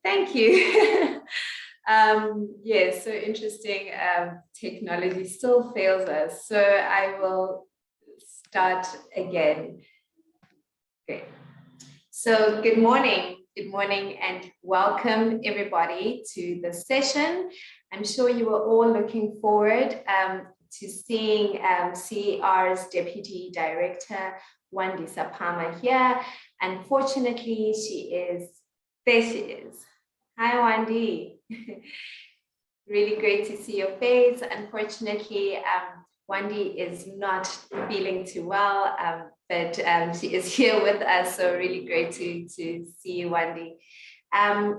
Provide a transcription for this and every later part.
Thank you. Yes, so interesting. Technology still fails us. So I will start again. Okay. So good morning. Good morning and welcome everybody to the session. I'm sure you are all looking forward to seeing CER's Deputy Director, Wandi Sapama here. Unfortunately, there she is. Hi, Wandi. Really great to see your face. Unfortunately, Wandi is not feeling too well, but she is here with us, so really great to see you, Wandi.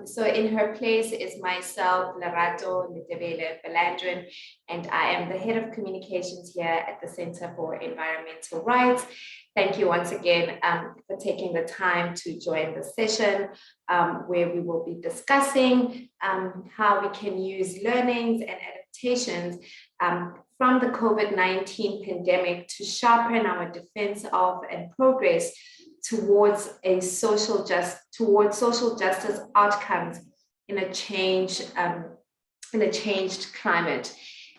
So in her place is myself, Lerato Ndebele Belandrin, and I am the head of communications here at the Center for Environmental Rights. Thank you once again for taking the time to join the session where we will be discussing how we can use learnings and adaptations from the COVID-19 pandemic to sharpen our defense of and progress towards social justice outcomes in a changed climate.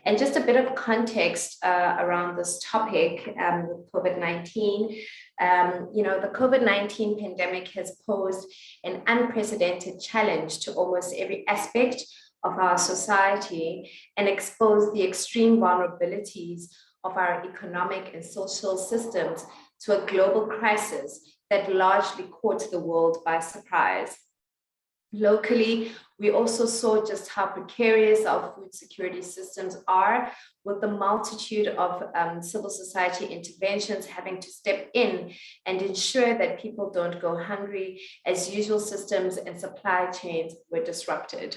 And just a bit of context around this topic with COVID-19. The COVID-19 pandemic has posed an unprecedented challenge to almost every aspect of our society and exposed the extreme vulnerabilities of our economic and social systems to a global crisis that largely caught the world by surprise. Locally, we also saw just how precarious our food security systems are, with the multitude of civil society interventions having to step in and ensure that people don't go hungry as usual systems and supply chains were disrupted.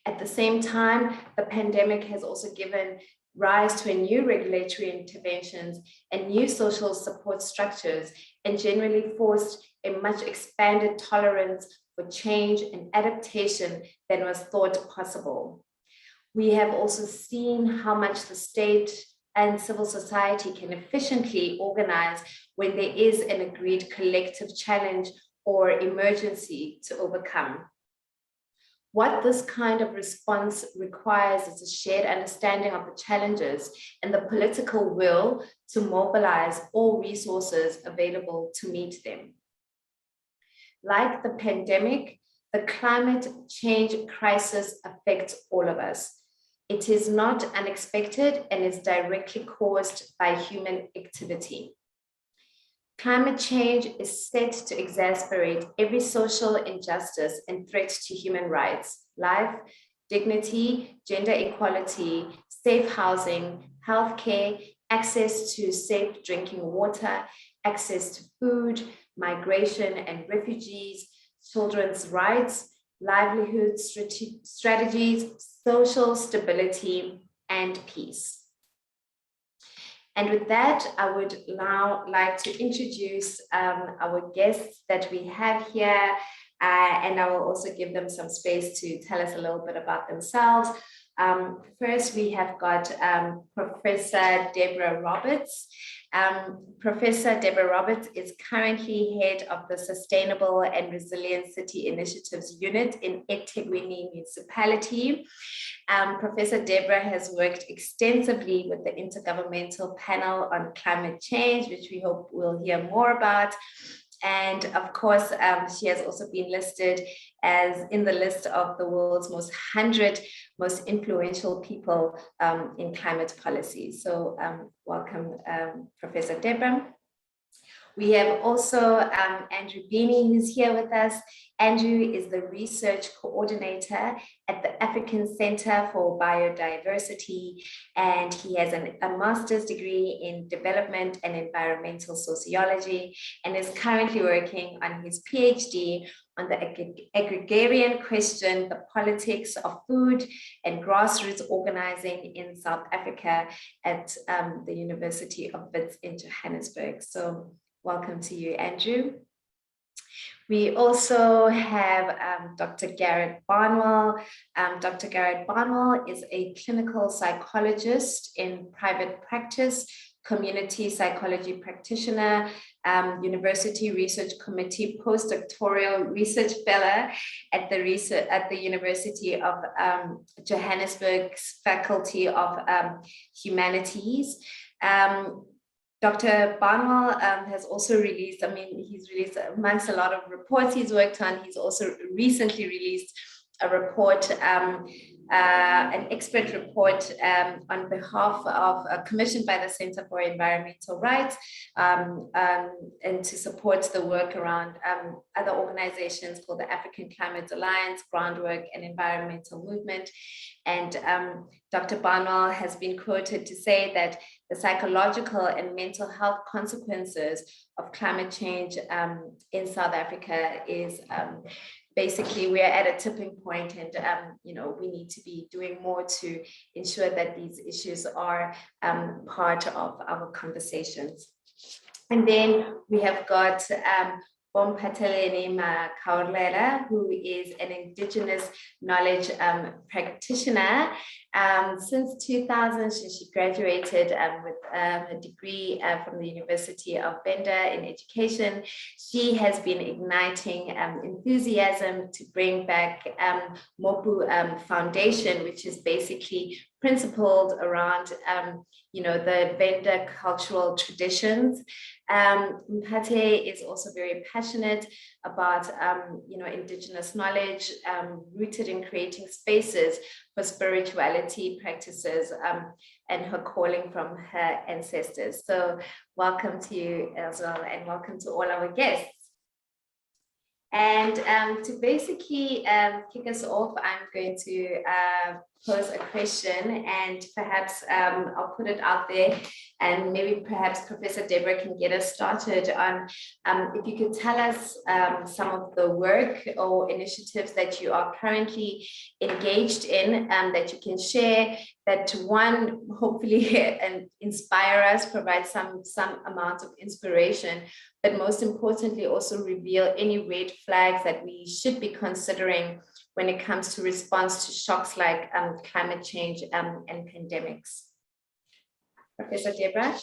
At the same time, the pandemic has also given rise to a new regulatory interventions and new social support structures, and generally forced a much expanded tolerance for change and adaptation than was thought possible. We have also seen how much the state and civil society can efficiently organize when there is an agreed collective challenge or emergency to overcome. What this kind of response requires is a shared understanding of the challenges and the political will to mobilize all resources available to meet them. Like the pandemic, the climate change crisis affects all of us. It is not unexpected and is directly caused by human activity. Climate change is set to exacerbate every social injustice and threat to human rights, life, dignity, gender equality, safe housing, healthcare, access to safe drinking water, access to food, migration and refugees, children's rights, livelihood strategies, social stability, and peace. And with that, I would now like to introduce our guests that we have here, and I will also give them some space to tell us a little bit about themselves. First, we have got Professor Deborah Roberts. Professor Deborah Roberts is currently head of the Sustainable and Resilient City Initiatives Unit in eThekwini Municipality. Professor Deborah has worked extensively with the Intergovernmental Panel on Climate Change, which we hope we'll hear more about. And of course, she has also been listed as in the list of the world's 100 most influential people in climate policy. So welcome, Professor Deborah. We have also Andrew Beanie, who's here with us. Andrew is the research coordinator at the African Center for Biodiversity, and he has a master's degree in development and environmental sociology, and is currently working on his PhD on the agrarian question, the politics of food and grassroots organizing in South Africa at the University of Wits in Johannesburg. So welcome to you, Andrew. We also have Dr. Garrett Barnwell. Dr. Garrett Barnwell is a clinical psychologist in private practice community psychology practitioner, University Research Committee postdoctoral research fellow at the University of Johannesburg's Faculty of Humanities. Dr. Barnwell has also released, he's released amongst a lot of reports he's worked on. He's also recently released a report, an expert report on behalf of, commissioned by the Center for Environmental Rights, and to support the work around other organizations called the African Climate Alliance, Groundwork and Environmental Movement. And Dr. Barnwell has been quoted to say that the psychological and mental health consequences of climate change in South Africa is basically, we are at a tipping point, and we need to be doing more to ensure that these issues are part of our conversations. And then we have got Bompateleni Makaurlela, who is an Indigenous knowledge practitioner. Since 2000, she graduated with a degree from the University of Benda in education. She has been igniting enthusiasm to bring back Mopu Foundation, which is basically principled around the Venda cultural traditions. Mpate is also very passionate about Indigenous knowledge, rooted in creating spaces for spirituality practices and her calling from her ancestors. So welcome to you as well, and welcome to all our guests. And to basically kick us off, I'm going to pose a question, and perhaps I'll put it out there, and maybe perhaps Professor Deborah can get us started on if you could tell us some of the work or initiatives that you are currently engaged in, that you can share, that one, hopefully and inspire us, provide some amount of inspiration, but most importantly also reveal any red flags that we should be considering when it comes to response to shocks like climate change and pandemics. Professor Deborah?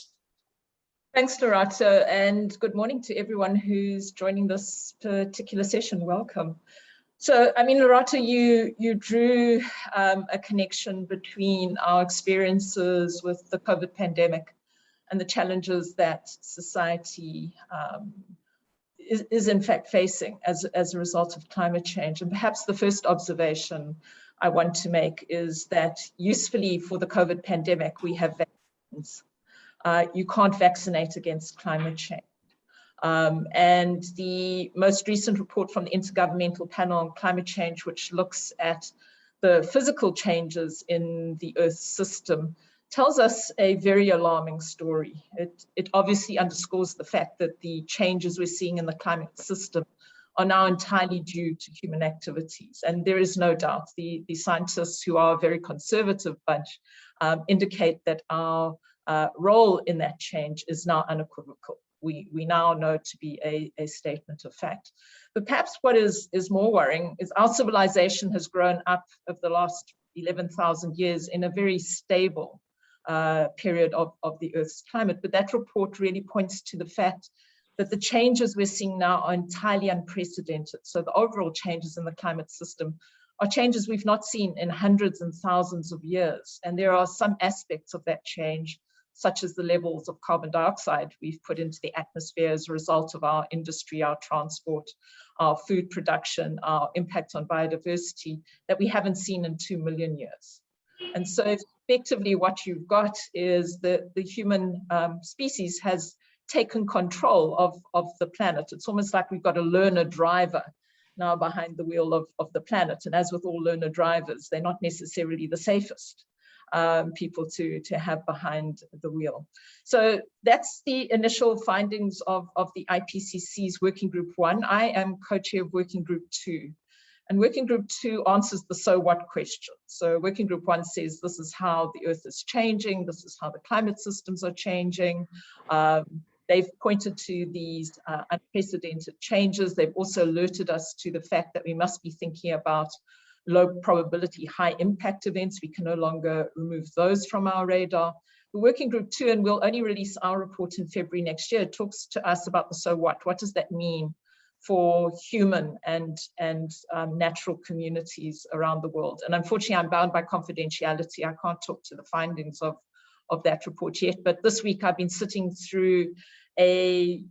Thanks, Lorato, and good morning to everyone who's joining this particular session. Welcome. So, Lorato, you drew a connection between our experiences with the COVID pandemic and the challenges that society is in fact facing as a result of climate change. And perhaps the first observation I want to make is that usefully for the COVID pandemic, we have vaccines. You can't vaccinate against climate change. And the most recent report from the Intergovernmental Panel on Climate Change, which looks at the physical changes in the Earth's system, tells us a very alarming story. It obviously underscores the fact that the changes we're seeing in the climate system are now entirely due to human activities. And there is no doubt, the scientists, who are a very conservative bunch, indicate that our role in that change is now unequivocal. We now know to be a statement of fact. But perhaps what is more worrying is our civilization has grown up over the last 11,000 years in a very stable period of the Earth's climate. But that report really points to the fact that the changes we're seeing now are entirely unprecedented. So the overall changes in the climate system are changes we've not seen in hundreds and thousands of years. And there are some aspects of that change, such as the levels of carbon dioxide we've put into the atmosphere as a result of our industry, our transport, our food production, our impact on biodiversity, that we haven't seen in 2 million years. And so effectively what you've got is that the human species has taken control of the planet. It's almost like we've got a learner driver now behind the wheel of the planet. And as with all learner drivers, they're not necessarily the safest people to have behind the wheel. So that's the initial findings of the IPCC's Working Group 1. I am co-chair of Working Group 2. And Working Group 2 answers the so what question. So Working Group 1 says this is how the Earth is changing, this is how the climate systems are changing. They've pointed to these unprecedented changes. They've also alerted us to the fact that we must be thinking about low probability, high impact events. We can no longer remove those from our radar. The working group 2, and we'll only release our report in February next year, talks to us about the so what. What does that mean for human and natural communities around the world? And unfortunately, I'm bound by confidentiality. I can't talk to the findings of that report yet. But this week, I've been sitting through a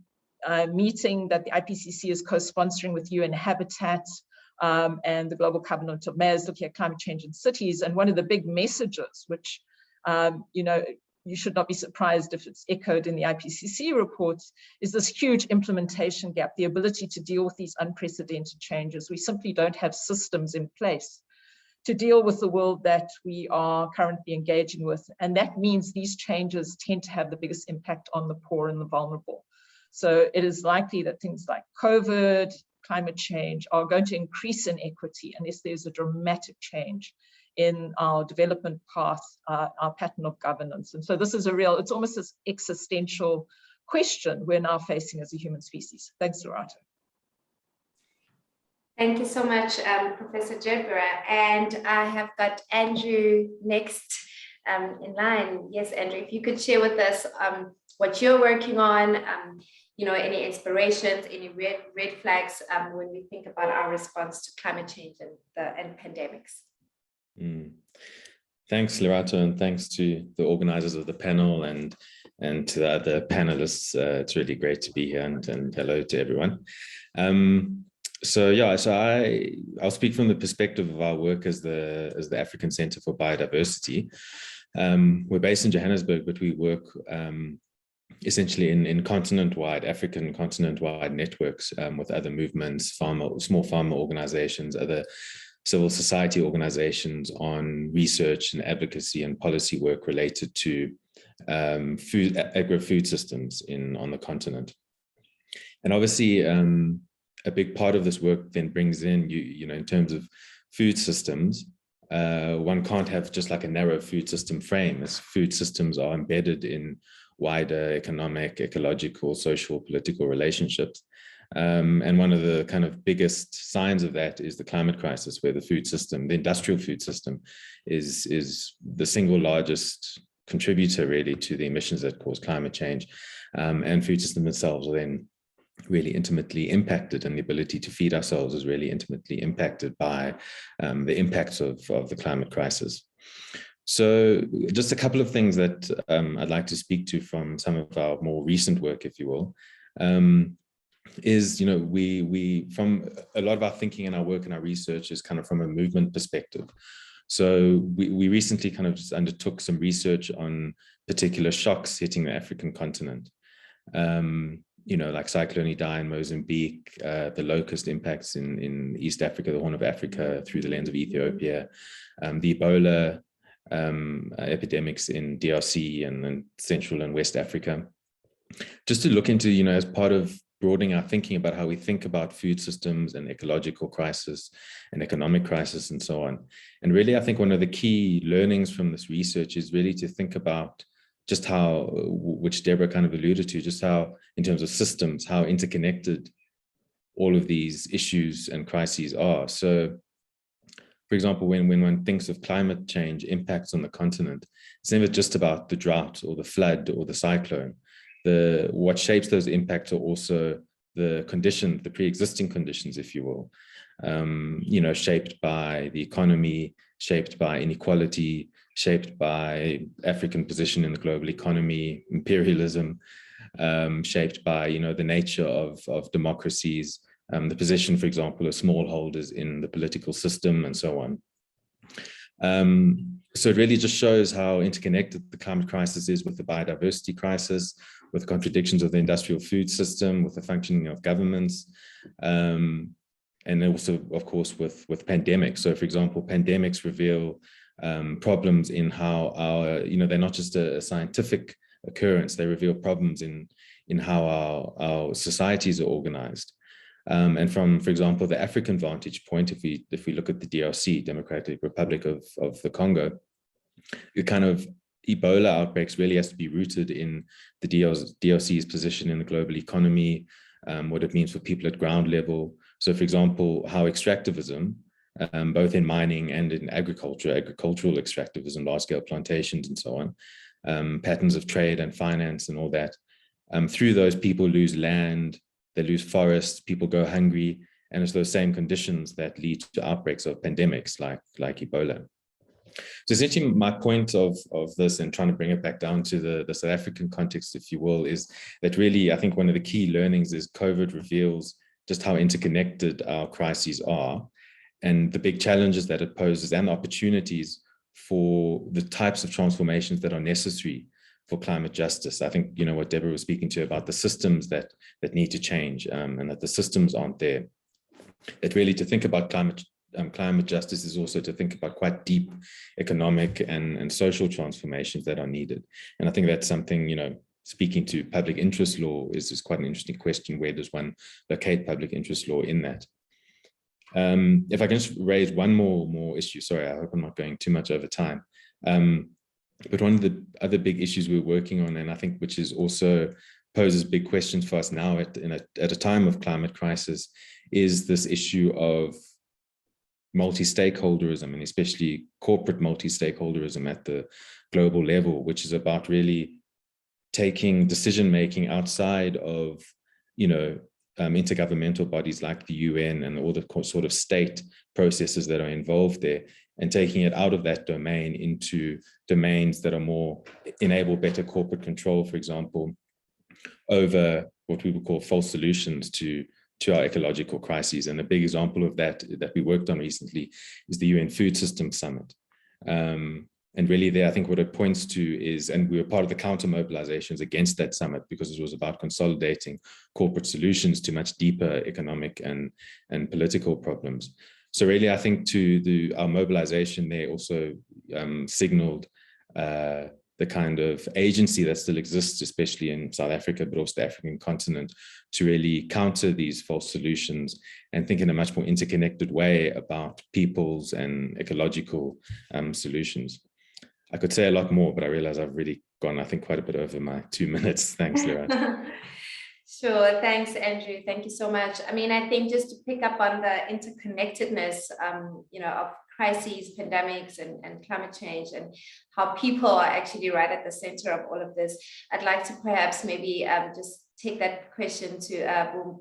meeting that the IPCC is co-sponsoring with UN Habitat and the Global Covenant of Mayors, looking at climate change in cities. And one of the big messages, which you should not be surprised if it's echoed in the IPCC reports, is this huge implementation gap, the ability to deal with these unprecedented changes. We simply don't have systems in place to deal with the world that we are currently engaging with. And that means these changes tend to have the biggest impact on the poor and the vulnerable. So it is likely that things like COVID, climate change are going to increase inequity unless there's a dramatic change in our development path, our pattern of governance. And so this is it's almost this existential question we're now facing as a human species. Thanks, Lerato. Thank you so much, Professor Jedburgh. And I have got Andrew next in line. Yes, Andrew, if you could share with us what you're working on, any inspirations, any red flags when we think about our response to climate change and pandemics. Thanks, Lerato, and thanks to the organizers of the panel and to the other panelists. It's really great to be here, and hello to everyone. I'll speak from the perspective of our work as the African Center for Biodiversity. We're based in Johannesburg, but we work essentially in African continent-wide networks with other movements, small farmer organizations, other civil society organizations on research and advocacy and policy work related to agri-food systems on the continent. And obviously, a big part of this work then brings in, in terms of food systems, one can't have just like a narrow food system frame, as food systems are embedded in wider economic, ecological, social, political relationships. And one of the kind of biggest signs of that is the climate crisis, where the industrial food system is the single largest contributor really to the emissions that cause climate change. And food systems themselves are then really intimately impacted, and the ability to feed ourselves is really intimately impacted by the impacts of the climate crisis. So just a couple of things that I'd like to speak to from some of our more recent work, if you will, is, we from a lot of our thinking and our work and our research is kind of from a movement perspective. So we recently kind of just undertook some research on particular shocks hitting the African continent. Like Cyclone Idai in Mozambique, the locust impacts in East Africa, the Horn of Africa, through the lens of Ethiopia, the Ebola epidemics in DRC and Central and West Africa. Just to look into, as part of broadening our thinking about how we think about food systems and ecological crisis and economic crisis and so on. And really, I think one of the key learnings from this research is really to think about just how, which Deborah kind of alluded to, just how, in terms of systems, how interconnected all of these issues and crises are. So, for example, when one thinks of climate change impacts on the continent, it's never just about the drought or the flood or the cyclone. What shapes those impacts are also the conditions, the pre-existing conditions, if you will, shaped by the economy, shaped by inequality, shaped by African position in the global economy, imperialism, shaped by, the nature of democracies, the position, for example, of smallholders in the political system, and so on. So it really just shows how interconnected the climate crisis is with the biodiversity crisis, with contradictions of the industrial food system, with the functioning of governments, and also, of course, with pandemics. So, for example, pandemics reveal problems in how they're not just a scientific occurrence, they reveal problems in how our societies are organized. And from, for example, the African vantage point, if we look at the DRC, Democratic Republic of the Congo, the kind of Ebola outbreaks really has to be rooted in the DRC's position in the global economy, what it means for people at ground level. So, for example, how extractivism, both in mining and in agricultural extractivism, large-scale plantations and so on, patterns of trade and finance and all that. Through those, people lose land, they lose forests, people go hungry, and it's those same conditions that lead to outbreaks of pandemics like Ebola. So essentially my point of this, and trying to bring it back down to the South African context, if you will, is that really, I think one of the key learnings is COVID reveals just how interconnected our crises are and the big challenges that it poses and opportunities for the types of transformations that are necessary for climate justice. I think, what Deborah was speaking to about the systems that need to change, and that the systems aren't there. That really, to think about climate justice is also to think about quite deep economic and social transformations that are needed. And I think that's something, speaking to public interest law is quite an interesting question. Where does one locate public interest law in that? If I can just raise one more issue, sorry, I hope I'm not going too much over time. But one of the other big issues we're working on, and I think which is also poses big questions for us now at a time of climate crisis, is this issue of multi-stakeholderism, and especially corporate multi-stakeholderism at the global level, which is about really taking decision-making outside of, intergovernmental bodies like the UN and all the sort of state processes that are involved there, and taking it out of that domain into domains that are more enable better corporate control, for example, over what we would call false solutions to our ecological crises. And a big example of that we worked on recently is the UN Food System Summit. And really there, I think what it points to is, and we were part of the counter mobilizations against that summit because it was about consolidating corporate solutions to much deeper economic and political problems. So really, I think our mobilization there also signaled the kind of agency that still exists, especially in South Africa, but also the African continent, to really counter these false solutions and think in a much more interconnected way about people's and ecological solutions. I could say a lot more, but I realize I've really gone, I think, quite a bit over my 2 minutes. Thanks, Loretta. Sure. Thanks, Andrew. Thank you so much. I mean, I think just to pick up on the interconnectedness, of crises, pandemics, and climate change, and how people are actually right at the center of all of this, I'd like to perhaps maybe just take that question to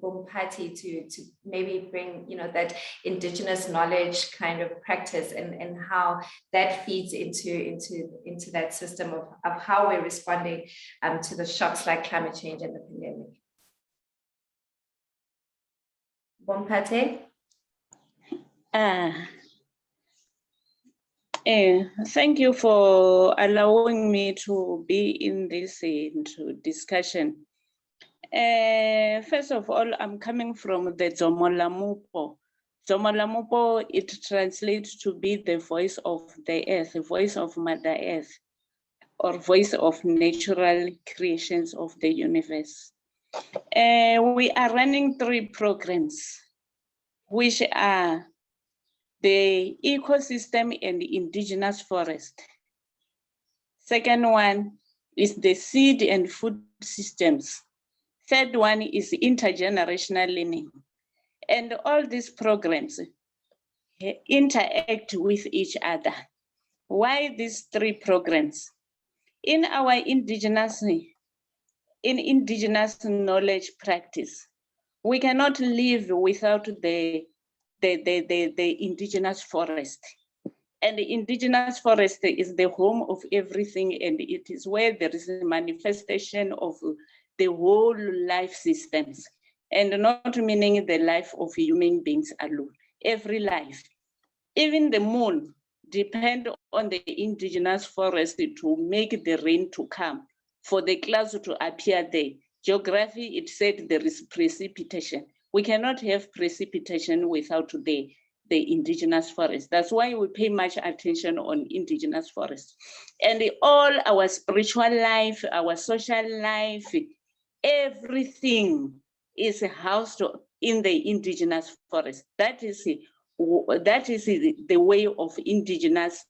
Bompati to maybe bring, that indigenous knowledge kind of practice and how that feeds into that system of how we're responding to the shocks like climate change and the pandemic. Bompati? Thank you for allowing me to be in this discussion. First of all, I'm coming from the Dzomolamupo. Dzomolamupo, it translates to be the voice of the earth, the voice of Mother Earth, or voice of natural creations of the universe. We are running 3 programs, which are the ecosystem and indigenous forest. Second one is the seed and food systems. Third one is intergenerational learning. And all these programs interact with each other. Why these 3 programs? In our indigenous knowledge practice, we cannot live without the indigenous forest. And the indigenous forest is the home of everything, and it is where there is a manifestation of the whole life systems, and not meaning the life of human beings alone, every life. Even the moon depends on the indigenous forest to make the rain to come, for the clouds to appear there. Geography, it said there is precipitation. We cannot have precipitation without the indigenous forest. That's why we pay much attention on indigenous forests. And all our spiritual life, our social life, everything is housed in the indigenous forest. That is the way of indigenous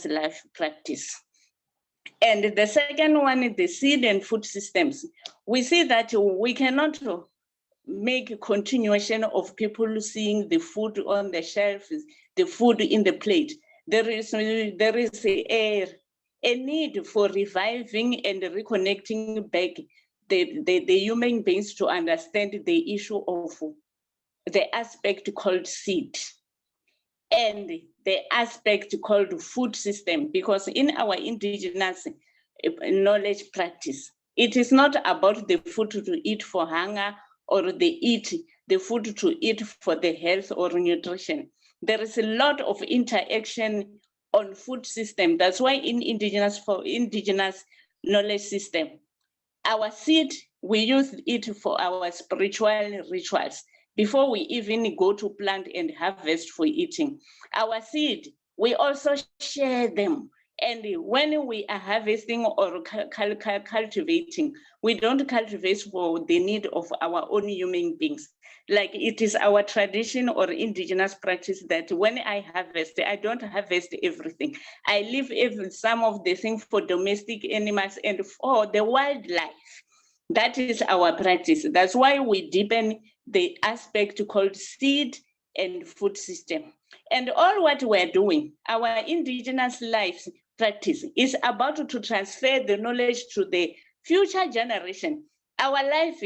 life practice. And the second one is the seed and food systems. We see that we cannot make a continuation of people seeing the food on the shelves, the food in the plate. There is a a need for reviving and reconnecting back the human beings to understand the issue of the aspect called seed and the aspect called food system, because in our indigenous knowledge practice, it is not about the food to eat for hunger or the food to eat for the health or nutrition. There is a lot of interaction on food system. That's why in indigenous knowledge system, our seed, we use it for our spiritual rituals before we even go to plant and harvest for eating. Our seed, we also share them. And when we are harvesting or cultivating, we don't cultivate for the need of our own human beings. Like it is our tradition or indigenous practice that when I harvest, I don't harvest everything. I leave some of the things for domestic animals and for the wildlife. That is our practice. That's why we deepen the aspect called seed and food system. And all what we're doing, our indigenous life practice is about to transfer the knowledge to the future generation. Our life,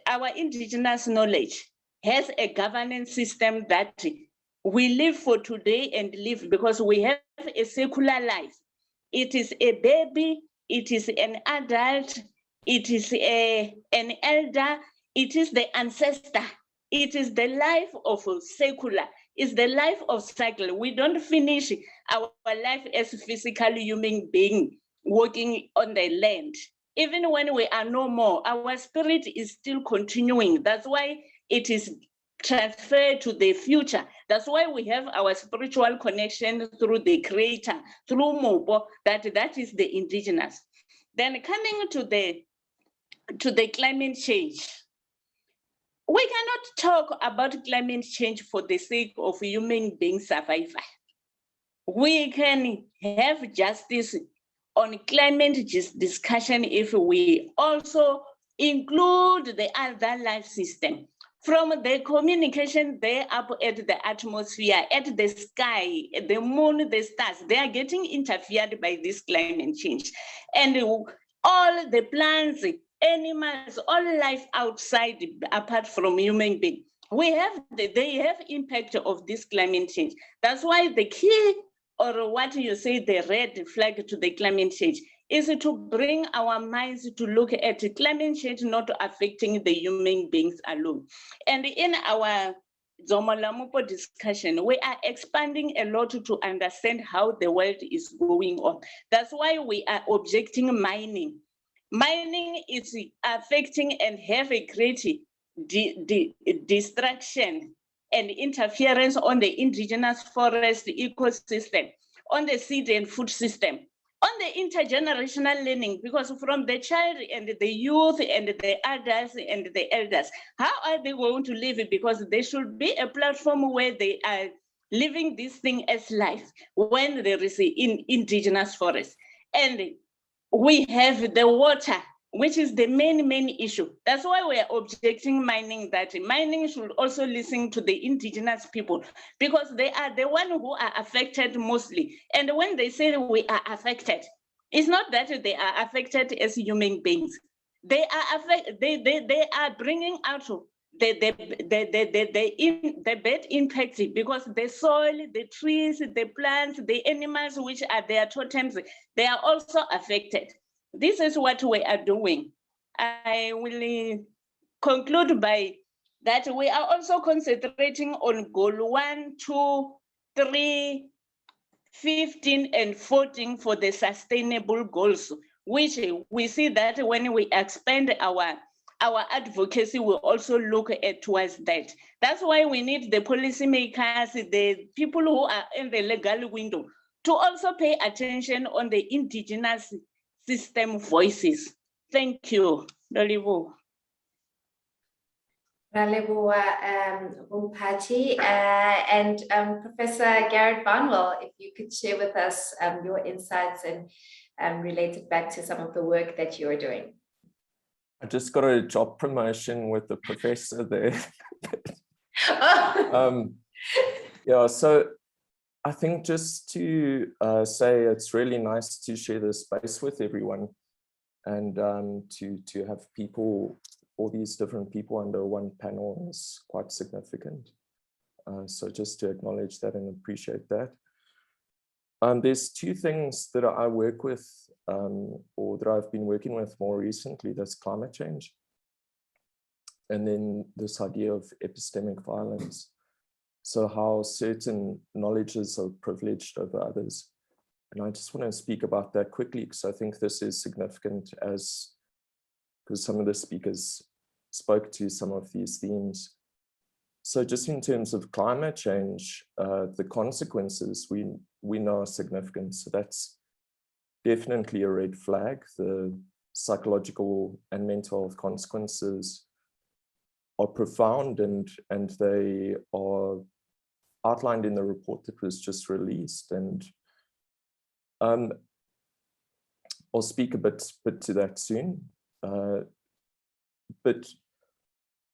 our indigenous knowledge has a governance system that we live for today and live because we have a secular life. It is a baby, it is an adult, it is an elder, it is the ancestor. It is the life of secular, it's the life of cycle. We don't finish our life as a physical human being walking on the land. Even when we are no more, our spirit is still continuing. That's why it is transferred to the future. That's why we have our spiritual connection through the creator, through Mobo, that is the indigenous. Then coming to the climate change. We cannot talk about climate change for the sake of human being survival. We can have justice on climate discussion if we also include the other life system. From the communication there up at the atmosphere, at the sky, the moon, the stars, they are getting interfered by this climate change. And all the plants, animals, all life outside, apart from human beings, they have impact of this climate change. That's why the key, or what you say, the red flag to the climate change, is to bring our minds to look at climate change not affecting the human beings alone. And in our Zomalamupo discussion, we are expanding a lot to understand how the world is going on. That's why we are objecting mining. Mining is affecting and have a great distraction and interference on the indigenous forest ecosystem, on the seed and food system, on the intergenerational learning, because from the child and the youth and the adults and the elders, how are they going to live it? Because there should be a platform where they are living this thing as life when there is an indigenous forest. And we have the water, which is the main issue. That's why we are objecting mining, that mining should also listen to the indigenous people, because they are the ones who are affected mostly. And when they say we are affected, it's not that they are affected as human beings. They are bringing out the bad impact, because the soil, the trees, the plants, the animals, which are their totems, they are also affected. This is what we are doing. I will conclude by that we are also concentrating on goal 1, 2, 3, 15, and 14 for the sustainable goals, which we see that when we expand our advocacy, will also look at towards that. That's why we need the policymakers, the people who are in the legal window, to also pay attention on the indigenous system voices. Thank you. Dolivo. Vumpachi, and Professor Garrett Barnwell, if you could share with us your insights and relate it back to some of the work that you're doing. I just got a job promotion with the professor there. Yeah, so I think just to say it's really nice to share this space with everyone, and to have people, all these different people under one panel is quite significant. So just to acknowledge that and appreciate that. There's two things that I work with, or that I've been working with more recently. That's climate change, and then this idea of epistemic violence. So how certain knowledges are privileged over others. And I just want to speak about that quickly, because I think this is significant, because some of the speakers spoke to some of these themes. So just in terms of climate change, the consequences we know are significant. So that's definitely a red flag. The psychological and mental health consequences are profound, and they are outlined in the report that was just released. And I'll speak a bit to that soon. But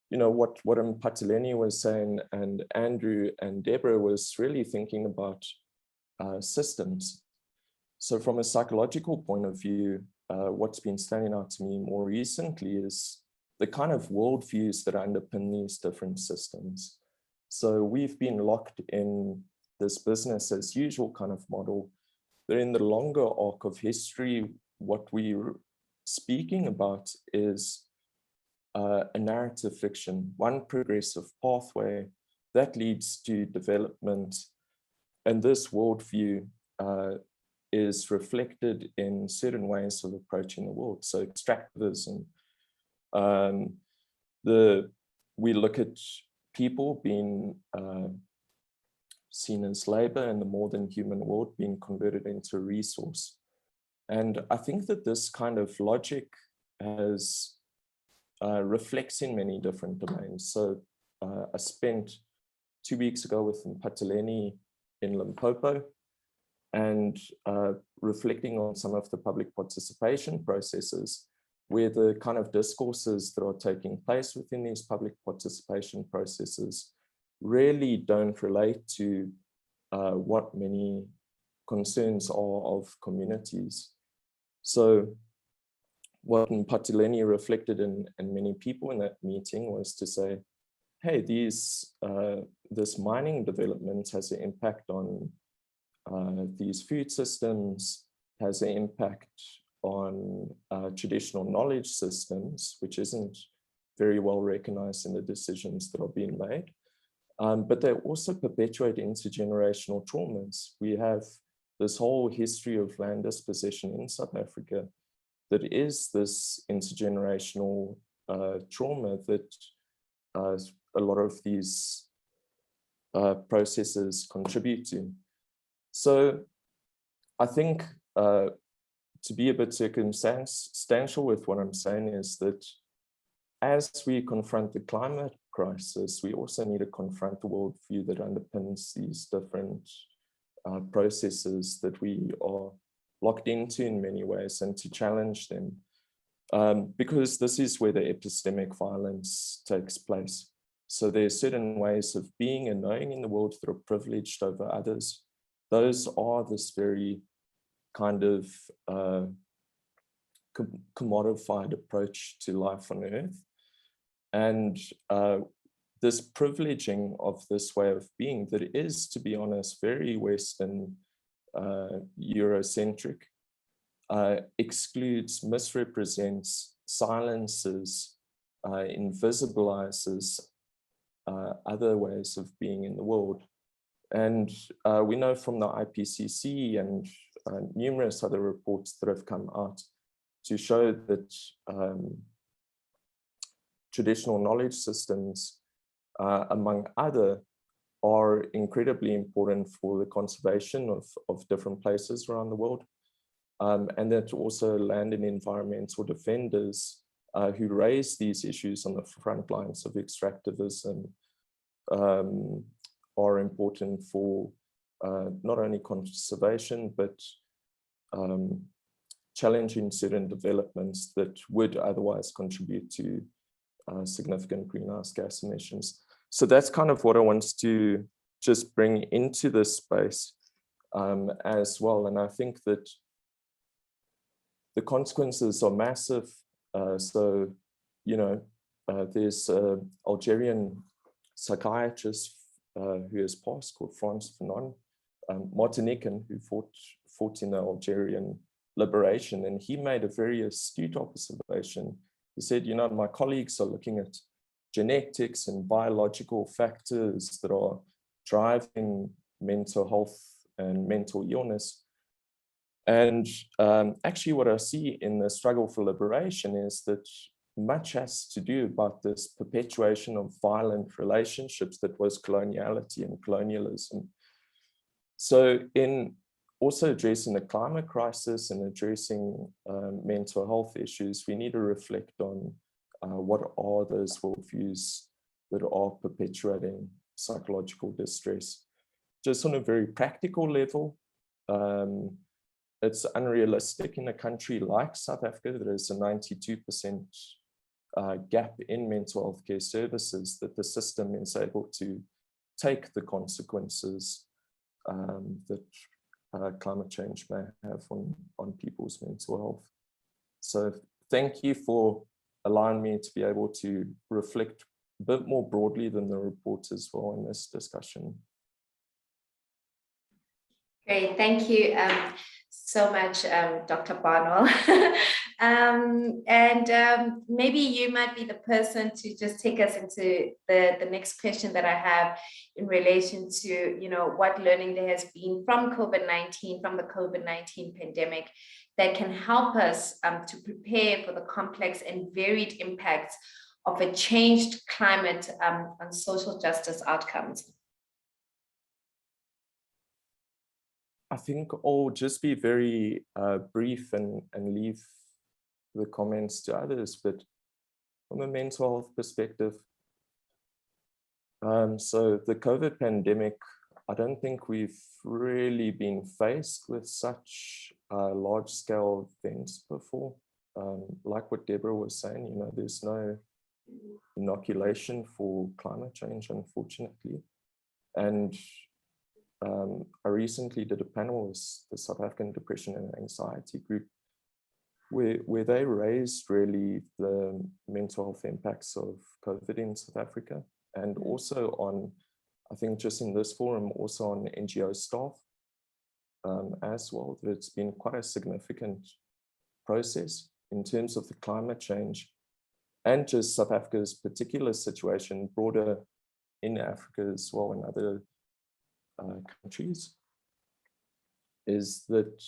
you know, what Mphatheleni was saying, and Andrew and Deborah was really thinking about systems. So from a psychological point of view, what's been standing out to me more recently is the kind of worldviews that underpin these different systems. So we've been locked in this business as usual kind of model, but in the longer arc of history, what we're speaking about is a narrative fiction, one progressive pathway that leads to development. And this worldview is reflected in certain ways of approaching the world. So extractivism, we look at people being seen as labor in the more than human world being converted into a resource. And I think that this kind of logic has reflects in many different domains. So I spent 2 weeks ago with Mphatheleni in Limpopo, and reflecting on some of the public participation processes, where the kind of discourses that are taking place within these public participation processes really don't relate to what many concerns are of communities. So what Mphatheleni reflected in many people in that meeting was to say, hey, this mining development has an impact on these food systems, has an impact on traditional knowledge systems, which isn't very well recognized in the decisions that are being made. But they also perpetuate intergenerational traumas. We have this whole history of land dispossession in South Africa that is this intergenerational trauma that a lot of these processes contribute to. So I think to be a bit circumstantial with what I'm saying is that as we confront the climate crisis, we also need to confront the worldview that underpins these different processes that we are locked into in many ways, and to challenge them. Because this is where the epistemic violence takes place. So there are certain ways of being and knowing in the world that are privileged over others. Those are this very kind of commodified approach to life on Earth. And this privileging of this way of being that is, to be honest, very Western Eurocentric, excludes, misrepresents, silences, invisibilizes other ways of being in the world. And we know from the IPCC and numerous other reports that have come out to show that traditional knowledge systems, among other, are incredibly important for the conservation of different places around the world. And that also land and environmental defenders who raise these issues on the front lines of extractivism are important for not only conservation, but challenging certain developments that would otherwise contribute to significant greenhouse gas emissions. So that's kind of what I want to just bring into this space. as well. And I think that the consequences are massive. So, you know, there's an Algerian psychiatrist who has passed called Frans Fanon, Martinican, who fought in the Algerian liberation. And he made a very astute observation. He said, you know, my colleagues are looking at genetics and biological factors that are driving mental health and mental illness. And actually what I see in the struggle for liberation is that much has to do about this perpetuation of violent relationships that was coloniality and colonialism. So in also addressing the climate crisis and addressing mental health issues, we need to reflect on what are those worldviews that are perpetuating psychological distress. Just on a very practical level, it's unrealistic in a country like South Africa. There is a 92% gap in mental health care services, that the system is able to take the consequences that climate change may have on people's mental health. So thank you for allowing me to be able to reflect a bit more broadly than the report as well in this discussion. Great, thank you so much, Dr. Barnwell. Maybe you might be the person to just take us into the next question that I have in relation to, you know, what learning there has been from COVID-19, from the COVID-19 pandemic, that can help us to prepare for the complex and varied impacts of a changed climate on social justice outcomes. I think I'll just be very brief and leave the comments to others, but from a mental health perspective, so the COVID pandemic, I don't think we've really been faced with such large-scale events before. Like what Deborah was saying, you know, there's no inoculation for climate change, unfortunately. And I recently did a panel with the South African Depression and Anxiety Group, where they raised really the mental health impacts of COVID in South Africa, and also on, I think just in this forum, also on NGO staff as well, that it's been quite a significant process in terms of the climate change and just South Africa's particular situation, broader in Africa as well and other countries, is that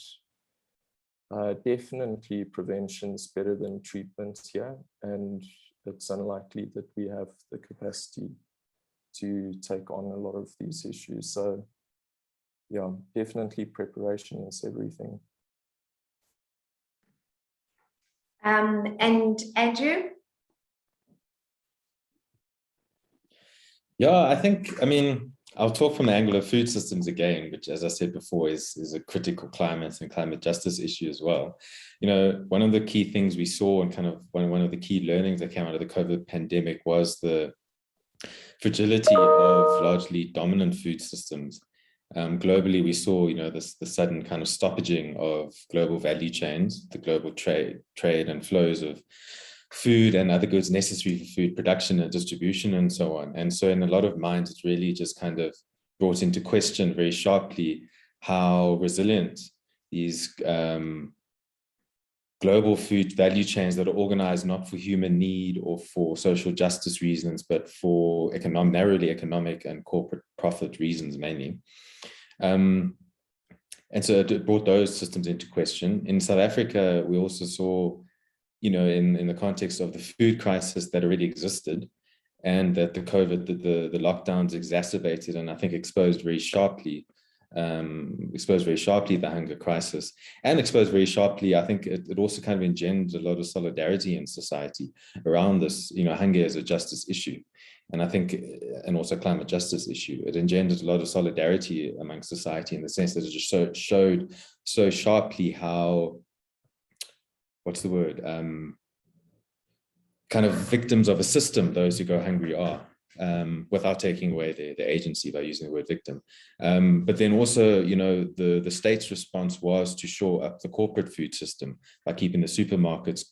definitely prevention is better than treatment here, and it's unlikely that we have the capacity to take on a lot of these issues. So yeah, definitely preparation is everything. And Andrew? Yeah, I think, I mean, I'll talk from the angle of food systems again, which, as I said before, is a critical climate and climate justice issue as well. You know, one of the key things we saw, and kind of one of the key learnings that came out of the COVID pandemic, was the fragility of largely dominant food systems. Globally, we saw, you know, the sudden kind of stoppaging of global value chains, the global trade and flows of food and other goods necessary for food production and distribution and so on. And so in a lot of minds, it's really just kind of brought into question very sharply how resilient these global food value chains that are organized not for human need or for social justice reasons, but for narrowly economic and corporate profit reasons mainly. And so it brought those systems into question. In South Africa, we also saw, you know, in the context of the food crisis that already existed, and that the COVID, the lockdowns exacerbated and I think exposed very sharply the hunger crisis, and exposed very sharply, I think it also kind of engendered a lot of solidarity in society around this, you know, hunger as a justice issue. And I think, and also climate justice issue, it engendered a lot of solidarity among society in the sense that it just showed so sharply how, what's the word, kind of victims of a system those who go hungry are. without taking away the agency by using the word victim. But then also, you know, the state's response was to shore up the corporate food system by keeping the supermarkets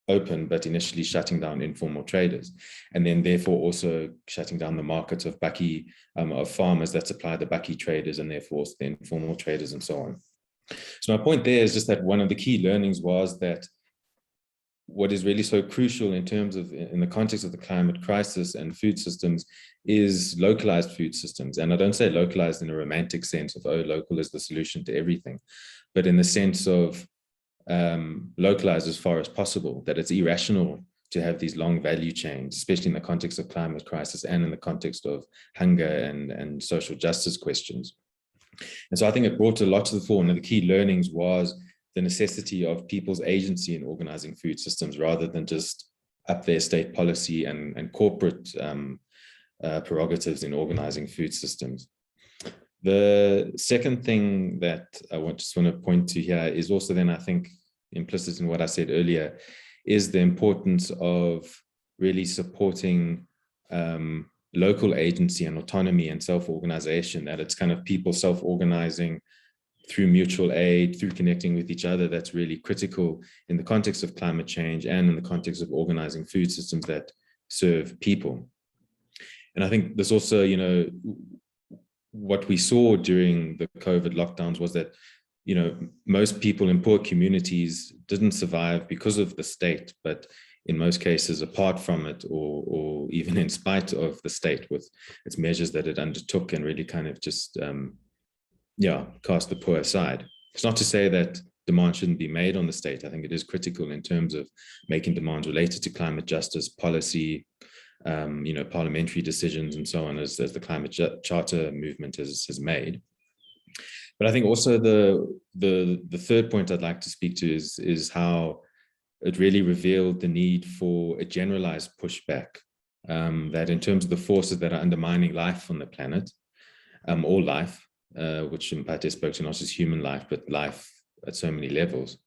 open, but initially shutting down informal traders, and then therefore also shutting down the markets of bakkie, of farmers that supply the bakkie traders, and therefore the informal traders and so on. So my point there is just that one of the key learnings was that what is really so crucial in terms of, in the context of the climate crisis and food systems, is localized food systems. And I don't say localized in a romantic sense of, oh, local is the solution to everything, but in the sense of localized as far as possible, that it's irrational to have these long value chains, especially in the context of climate crisis and in the context of hunger and social justice questions. And so I think it brought a lot to the fore. One of the key learnings was the necessity of people's agency in organizing food systems, rather than just up their state policy and corporate prerogatives in organizing food systems. The second thing that I just want to point to here is also then, I think, implicit in what I said earlier, is the importance of really supporting local agency and autonomy and self-organization, that it's kind of people self-organizing through mutual aid, through connecting with each other, that's really critical in the context of climate change and in the context of organizing food systems that serve people. And I think this also, you know, what we saw during the COVID lockdowns was that, you know, most people in poor communities didn't survive because of the state, but in most cases apart from it, or even in spite of the state with its measures that it undertook, and really kind of just, cast the poor aside. It's not to say that demand shouldn't be made on the state. I think it is critical in terms of making demands related to climate justice policy, parliamentary decisions and so on, as the climate charter movement has made. But I think also the third point I'd like to speak to is how it really revealed the need for a generalized pushback, that in terms of the forces that are undermining life on the planet, all life, which Mpate spoke to, not just human life, but life at so many levels,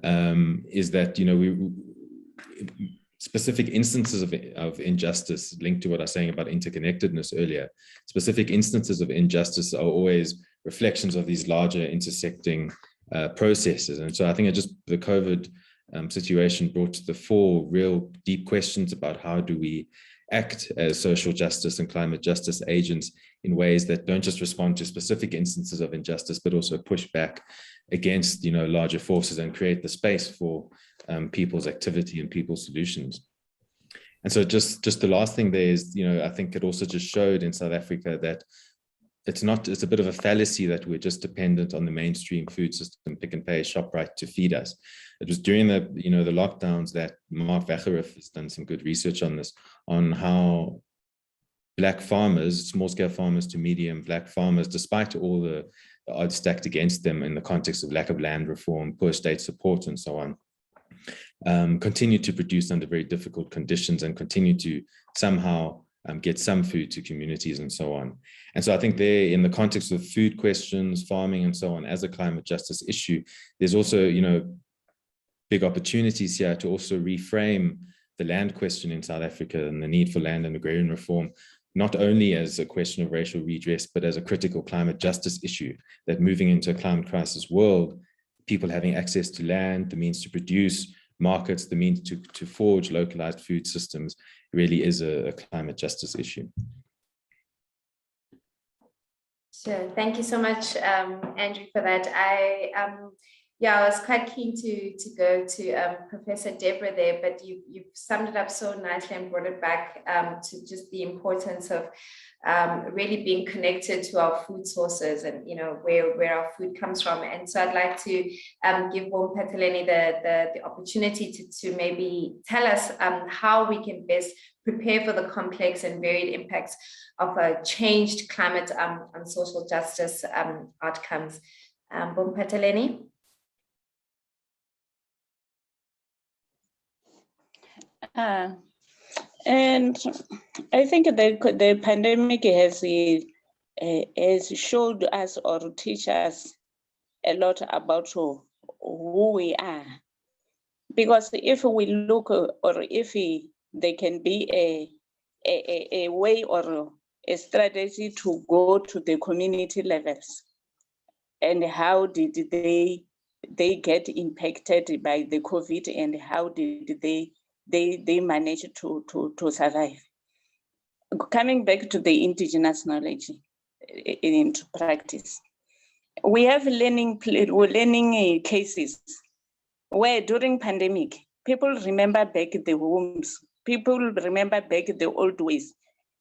is that, you know, specific instances of injustice, linked to what I was saying about interconnectedness earlier, specific instances of injustice are always reflections of these larger intersecting processes. And so I think the COVID situation brought to the fore real deep questions about how do we act as social justice and climate justice agents in ways that don't just respond to specific instances of injustice, but also push back against, you know, larger forces and create the space for people's activity and people's solutions. And so just the last thing there is, you know, I think it also just showed in South Africa that it's a bit of a fallacy that we're just dependent on the mainstream food system, Pick n Pay, ShopRite to feed us. It was during the lockdowns that Mark Vacherif has done some good research on this, on how Black farmers, small scale farmers to medium Black farmers, despite all the odds stacked against them in the context of lack of land reform, poor state support and so on, continue to produce under very difficult conditions and continue to somehow get some food to communities and so on. And so I think there, in the context of food questions, farming and so on, as a climate justice issue, there's also, you know, big opportunities here to also reframe the land question in South Africa and the need for land and agrarian reform, not only as a question of racial redress, but as a critical climate justice issue, that moving into a climate crisis world, people having access to land, the means to produce, markets, the means to forge localized food systems, really is a climate justice issue. Sure. Thank you so much, Andrew, for that. I was quite keen to go to Professor Deborah there, but you've summed it up so nicely and brought it back to just the importance of really being connected to our food sources and, you know, where our food comes from. And so I'd like to give Bompateleni the opportunity to maybe tell us how we can best prepare for the complex and varied impacts of a changed climate on social justice outcomes. Bompateleni? And I think the pandemic has showed us or teach us a lot about who we are. Because if we look, or if there can be a way or a strategy to go to the community levels, and how did they get impacted by the COVID, and how did they manage to survive. Coming back to the indigenous knowledge into practice, we have learning cases where during pandemic, people remember back the homes, people remember back the old ways.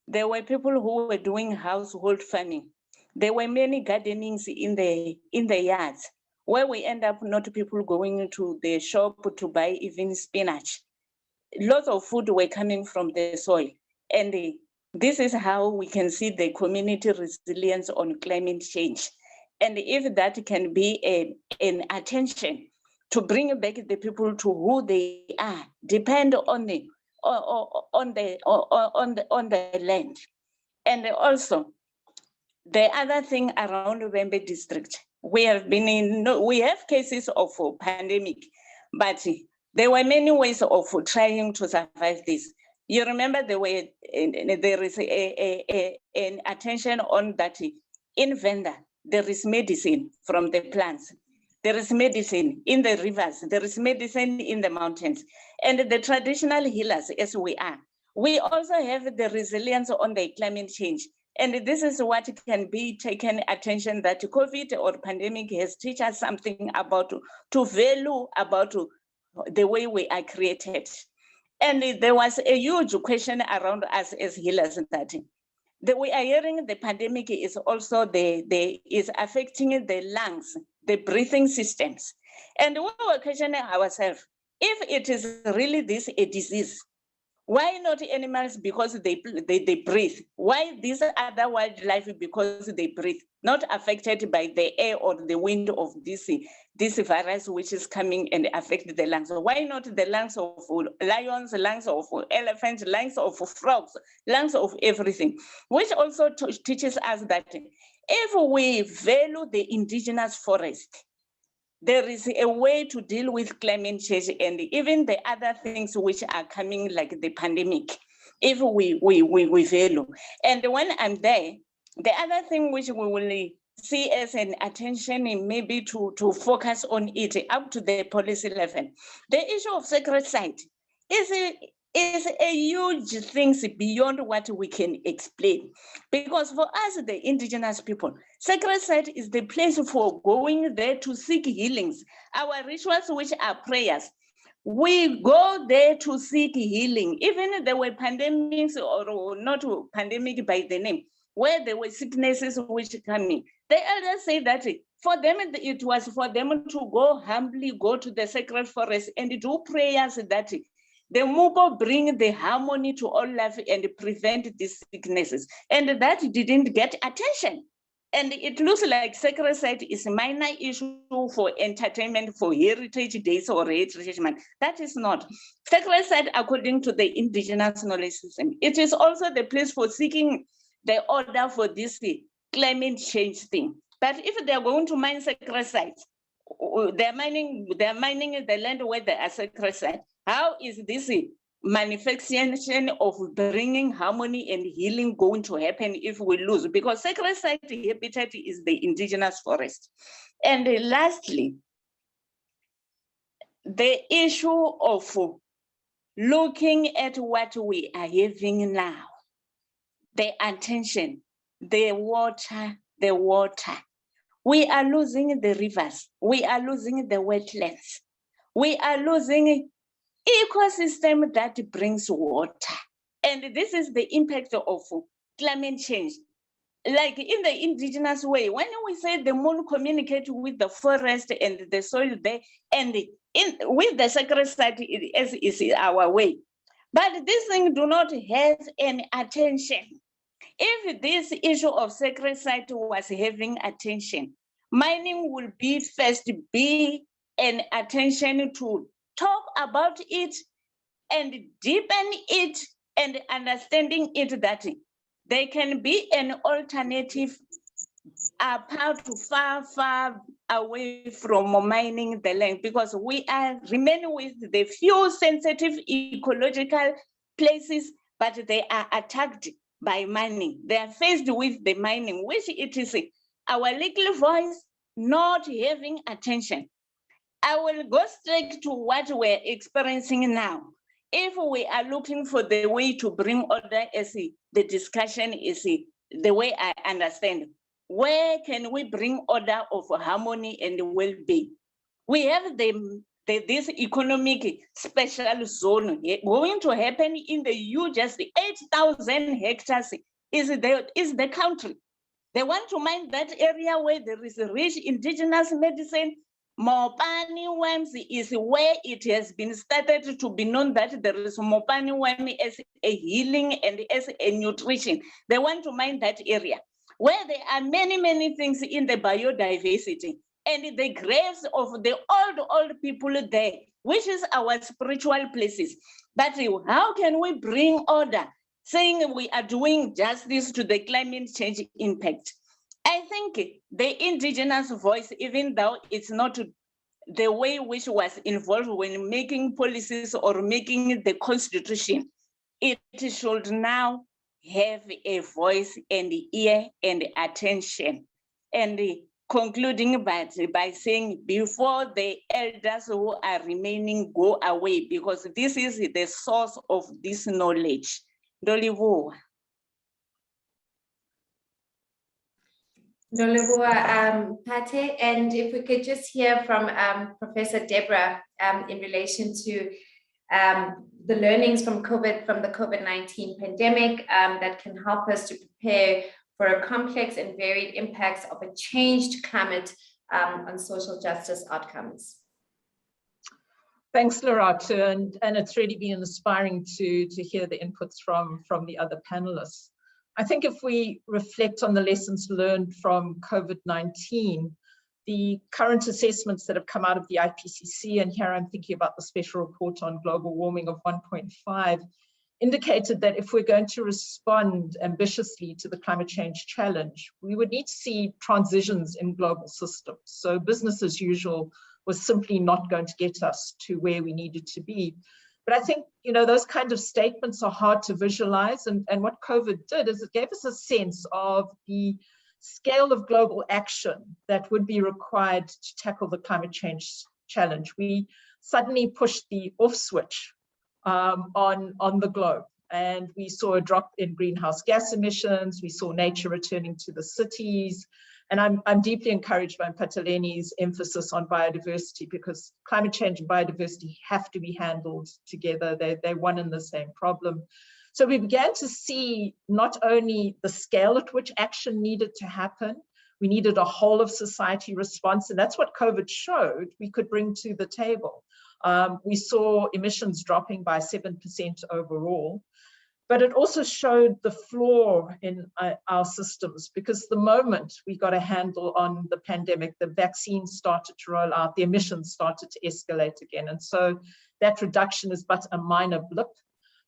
There were people who were doing household farming. There were many gardenings in the yards, where we end up not people going to the shop to buy even spinach. Lots of food were coming from the soil. And this is how we can see the community resilience on climate change. And if that can be an attention to bring back the people to who they are, depend on the land. And also, the other thing around Wembe district, we have cases of pandemic, but there were many ways of trying to survive this. You remember there is an attention on that in Venda, there is medicine from the plants. There is medicine in the rivers. There is medicine in the mountains. And the traditional healers, as we are, we also have the resilience on the climate change. And this is what can be taken attention that COVID or pandemic has taught us something about to value about the way we are created. And there was a huge question around us as healers that we are hearing the pandemic is also is affecting the lungs, the breathing systems. And we were questioning ourselves, if it is really a disease, why not animals? Because they breathe. Why these other wildlife? Because they breathe, not affected by the air or the wind of this virus, which is coming and affect the lungs. Why not the lungs of lions, lungs of elephants, lungs of frogs, lungs of everything? Which also teaches us that if we value the indigenous forest, there is a way to deal with climate change and even the other things which are coming like the pandemic, if we value. And when I'm there, the other thing which we will see as an attention maybe to focus on it up to the policy level, the issue of sacred site is a huge thing beyond what we can explain. Because for us, the indigenous people, sacred site is the place for going there to seek healings. Our rituals, which are prayers, we go there to seek healing. Even there were pandemics or not pandemic by the name, where there were sicknesses which coming. The elders say that for them, it was for them to go humbly, go to the sacred forest and do prayers that the Mugo bring the harmony to all life and prevent these sicknesses. And that didn't get attention. And it looks like sacred site is a minor issue for entertainment, for heritage days or heritage month. That is not. Sacred site, according to the indigenous knowledge system, it is also the place for seeking the order for this climate change thing. But if they're going to mine sacred sites, they're mining the land where there are sacred sites. How is this manifestation of bringing harmony and healing going to happen if we lose? Because sacred site habitat is the indigenous forest. And lastly, the issue of looking at what we are having now, the attention, the water. We are losing the rivers. We are losing the wetlands. We are losing ecosystem that brings water. And this is the impact of climate change. Like in the indigenous way, when we say the moon communicates with the forest and the soil there, and with the sacred site, it is our way. But this thing do not have any attention. If this issue of sacred site was having attention, mining will be an attention to talk about it and deepen it and understanding it that there can be an alternative apart far away from mining the land, because we are remaining with the few sensitive ecological places but they are attacked by mining. They are faced with the mining, which it is our legal voice not having attention. I will go straight to what we're experiencing now. If we are looking for the way to bring order, as the discussion is the way I understand, where can we bring order of harmony and well-being? We have this economic special zone going to happen in the just 8,000 hectares is the country. They want to mine that area where there is a rich indigenous medicine. Mopani worms is where it has been started to be known that there is Mopani worm as a healing and as a nutrition. They want to mine that area where there are many, many things in the biodiversity and the graves of the old people there, which is our spiritual places. But how can we bring order, saying we are doing justice to the climate change impact? I think the indigenous voice, even though it's not the way which was involved when making policies or making the constitution, it should now have a voice and ear and attention. And concluding by saying, before the elders who are remaining go away, because this is the source of this knowledge. Ndolivua. Pate, and if we could just hear from Professor Deborah in relation to the learnings from the COVID-19 pandemic that can help us to prepare for a complex and varied impacts of a changed climate on social justice outcomes. Thanks, Loretta, and it's really been inspiring to hear the inputs from the other panelists. I think if we reflect on the lessons learned from COVID-19, the current assessments that have come out of the IPCC, and here I'm thinking about the special report on global warming of 1.5, indicated that if we're going to respond ambitiously to the climate change challenge, we would need to see transitions in global systems. So business as usual was simply not going to get us to where we needed to be. But I think, you know, those kind of statements are hard to visualize. And what COVID did is it gave us a sense of the scale of global action that would be required to tackle the climate change challenge. We suddenly pushed the off switch on the globe. And we saw a drop in greenhouse gas emissions. We saw nature returning to the cities. And I'm deeply encouraged by Mpataleni's emphasis on biodiversity, because climate change and biodiversity have to be handled together. They're one and the same problem. So we began to see not only the scale at which action needed to happen, we needed a whole of society response. And that's what COVID showed we could bring to the table. We saw emissions dropping by 7% overall. But it also showed the flaw in our systems, because the moment we got a handle on the pandemic, the vaccines started to roll out, the emissions started to escalate again. And so that reduction is but a minor blip.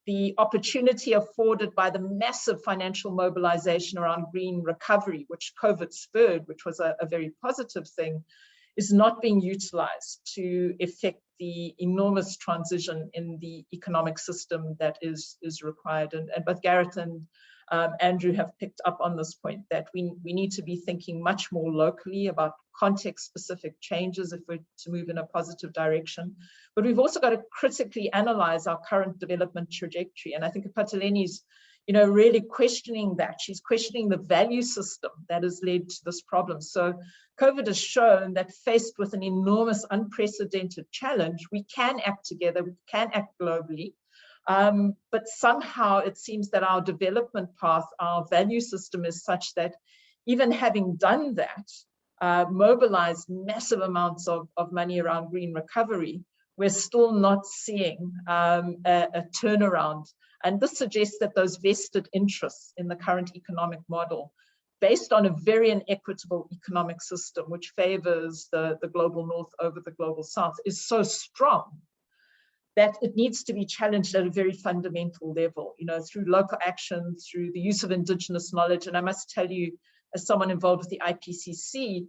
The opportunity afforded by the massive financial mobilization around green recovery, which COVID spurred, which was a very positive thing, is not being utilized to effect the enormous transition in the economic system that is required. And both Gareth and Andrew have picked up on this point, that we need to be thinking much more locally about context-specific changes if we're to move in a positive direction. But we've also got to critically analyze our current development trajectory. And I think Mpataleni's, you know, really questioning that. She's questioning the value system that has led to this problem. So COVID has shown that faced with an enormous, unprecedented challenge, we can act together, we can act globally. But somehow it seems that our development path, our value system is such that even having done that, mobilized massive amounts of money around green recovery, we're still not seeing a turnaround. And this suggests that those vested interests in the current economic model, based on a very inequitable economic system, which favors the global north over the global south, is so strong that it needs to be challenged at a very fundamental level, you know, through local action, through the use of indigenous knowledge. And I must tell you, as someone involved with the IPCC,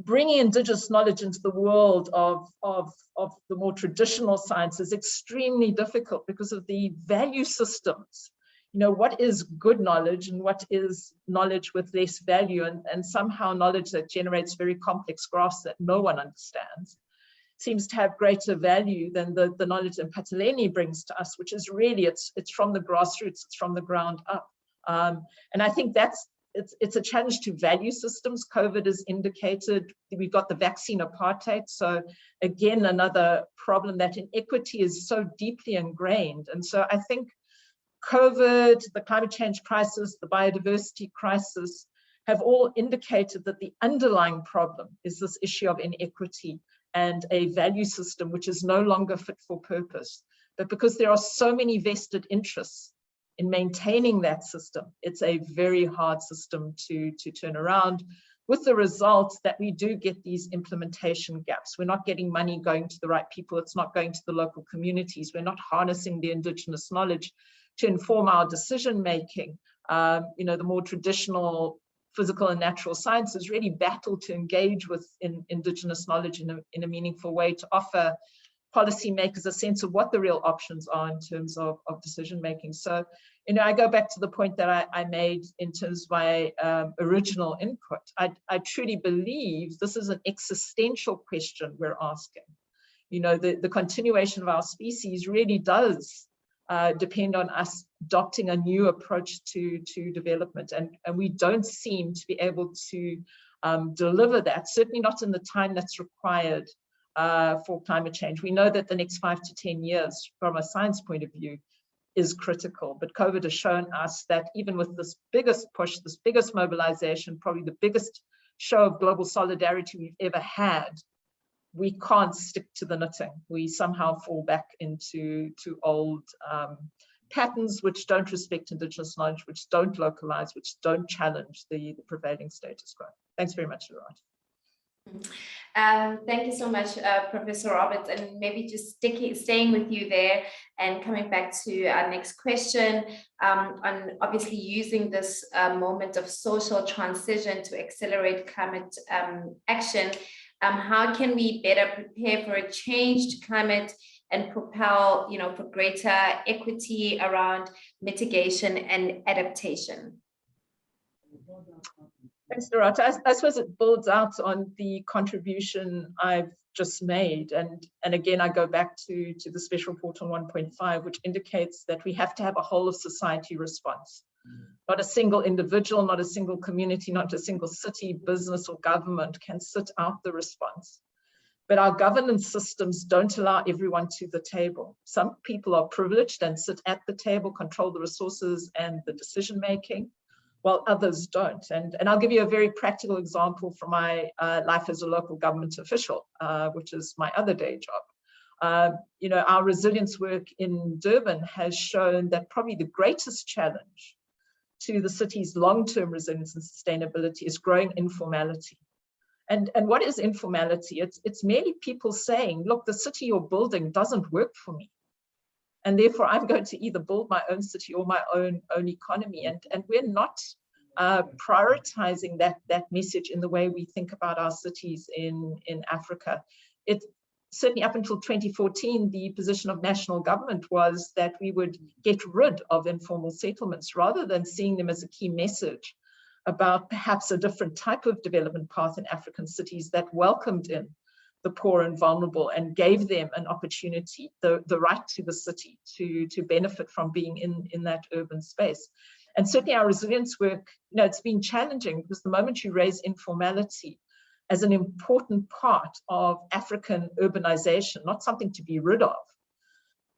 bringing indigenous knowledge into the world of the more traditional science is extremely difficult because of the value systems. You know, what is good knowledge and what is knowledge with less value, and somehow knowledge that generates very complex graphs that no one understands seems to have greater value than the knowledge that Mphatleni brings to us, which is really, it's from the grassroots, it's from the ground up. And I think it's a challenge to value systems. COVID has indicated we've got the vaccine apartheid. So again, another problem, that inequity is so deeply ingrained. And so I think COVID, the climate change crisis, the biodiversity crisis have all indicated that the underlying problem is this issue of inequity and a value system which is no longer fit for purpose. But because there are so many vested interests in maintaining that system, it's a very hard system to turn around, with the result that we do get these implementation gaps. We're not getting money going to the right people. It's not going to the local communities. We're not harnessing the indigenous knowledge to inform our decision making. You know, the more traditional physical and natural sciences really battle to engage with indigenous knowledge in a meaningful way, to offer policymakers a sense of what the real options are in terms of decision making. So, you know, I go back to the point that I made in terms of my original input. I truly believe this is an existential question we're asking. You know, the continuation of our species really does depend on us adopting a new approach to development, and we don't seem to be able to deliver that, certainly not in the time that's required for climate change. We know that the next 5 to 10 years from a science point of view is critical, but COVID has shown us that even with this biggest push, this biggest mobilization, probably the biggest show of global solidarity we've ever had, we can't stick to the knitting. We somehow fall back into old patterns which don't respect indigenous knowledge, which don't localize, which don't challenge the prevailing status quo. Thanks very much, Lorette. Thank you so much, Professor Roberts, and maybe just staying with you there and coming back to our next question on obviously using this moment of social transition to accelerate climate action. How can we better prepare for a changed climate and propel, you know, for greater equity around mitigation and adaptation? Thanks, Dorota. I suppose it builds out on the contribution I've just made. And again, I go back to the special report on 1.5, which indicates that we have to have a whole of society response. Not a single individual, not a single community, not a single city, business or government can sit out the response. But our governance systems don't allow everyone to the table. Some people are privileged and sit at the table, control the resources and the decision making, while others don't. And I'll give you a very practical example from my life as a local government official, which is my other day job. You know, our resilience work in Durban has shown that probably the greatest challenge to the city's long-term resilience and sustainability is growing informality. And what is informality? It's merely people saying, look, the city you're building doesn't work for me. And therefore I'm going to either build my own city or my own economy. And we're not prioritizing that message in the way we think about our cities in Africa. It certainly up until 2014, the position of national government was that we would get rid of informal settlements rather than seeing them as a key message about perhaps a different type of development path in African cities that welcomed in the poor and vulnerable and gave them an opportunity, the right to the city to benefit from being in that urban space. And certainly our resilience work, you know, it's been challenging because the moment you raise informality as an important part of African urbanization, not something to be rid of,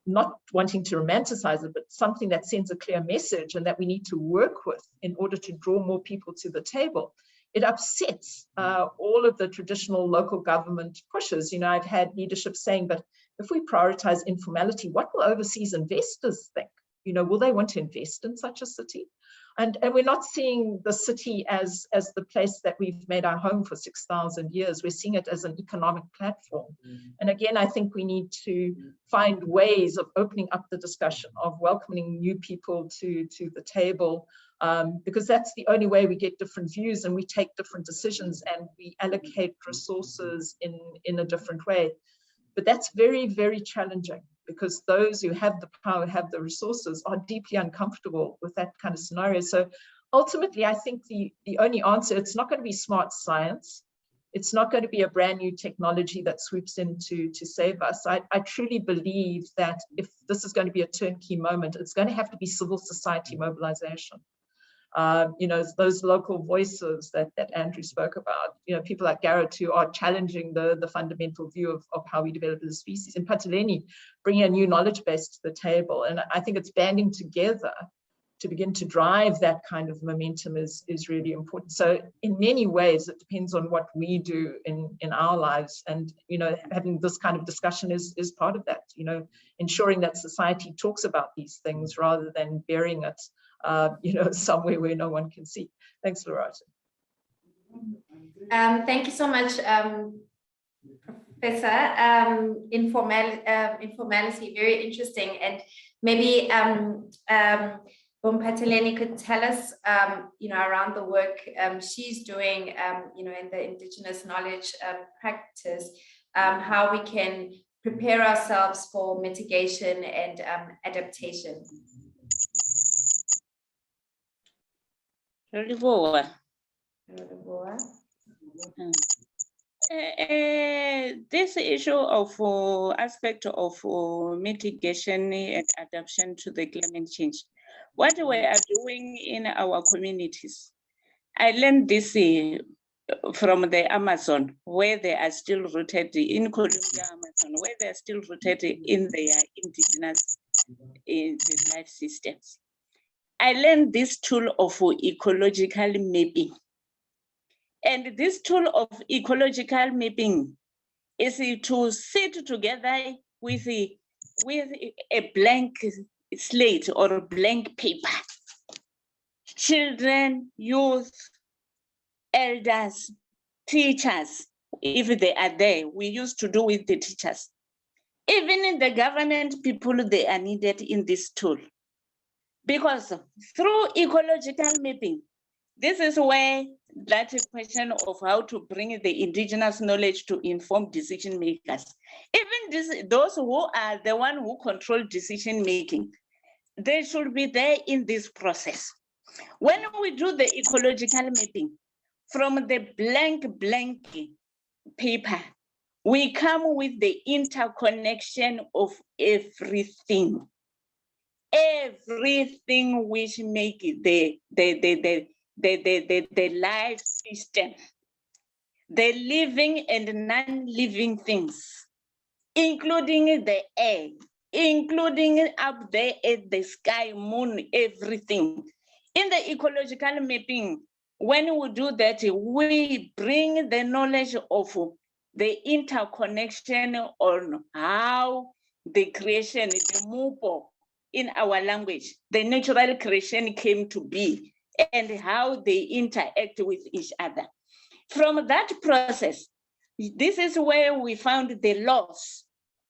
not wanting to romanticize it, but something that sends a clear message and that we need to work with in order to draw more people to the table, it upsets all of the traditional local government pushes. You know, I've had leadership saying, but if we prioritize informality, what will overseas investors think? will they want to invest in such a city? And we're not seeing the city as the place that we've made our home for 6,000 years. We're seeing it as an economic platform. And again, I think we need to find ways of opening up the discussion, of welcoming new people to the table, because that's the only way we get different views and we take different decisions and we allocate resources in a different way. But that's very, very challenging, because those who have the power, have the resources, are deeply uncomfortable with that kind of scenario. So ultimately, I think the only answer, it's not going to be smart science. It's not going to be a brand new technology that swoops in to save us. I truly believe that if this is going to be a turnkey moment, it's going to have to be civil society mobilization. Those local voices that Andrew spoke about, people like Garrett, who are challenging the fundamental view of how we develop as a species, and Pataleni bringing a new knowledge base to the table. And I think it's banding together to begin to drive that kind of momentum is really important. So in many ways, it depends on what we do in our lives. And, having this kind of discussion is part of that, ensuring that society talks about these things rather than burying it somewhere where no one can see. Thanks, Loretta. Thank you so much, Professor. Informality, very interesting. And maybe Pataleni could tell us, around the work she's doing, in the Indigenous knowledge practice, how we can prepare ourselves for mitigation and adaptation. This issue of aspect of mitigation and adaptation to the climate change, what we are doing in our communities, I learned this from the Amazon, where they are still rooted in Colombia, Amazon, where they are still rooted in their indigenous life systems. I learned this tool of ecological mapping. And this tool of ecological mapping is to sit together with a blank slate or a blank paper. Children, youth, elders, teachers, if they are there, we used to do with the teachers. Even in the government people, they are needed in this tool. Because through ecological mapping, this is where that question of how to bring the indigenous knowledge to inform decision makers. Even those who are the one who control decision making, they should be there in this process. When we do the ecological mapping, from the blank paper, we come with the interconnection of everything. Everything which make the life system, the living and non-living things, including the air, including up there at the sky, moon, everything. In the ecological mapping, when we do that, we bring the knowledge of the interconnection on how the creation, the mupo, in our language, the natural creation came to be and how they interact with each other. From that process, this is where we found the laws.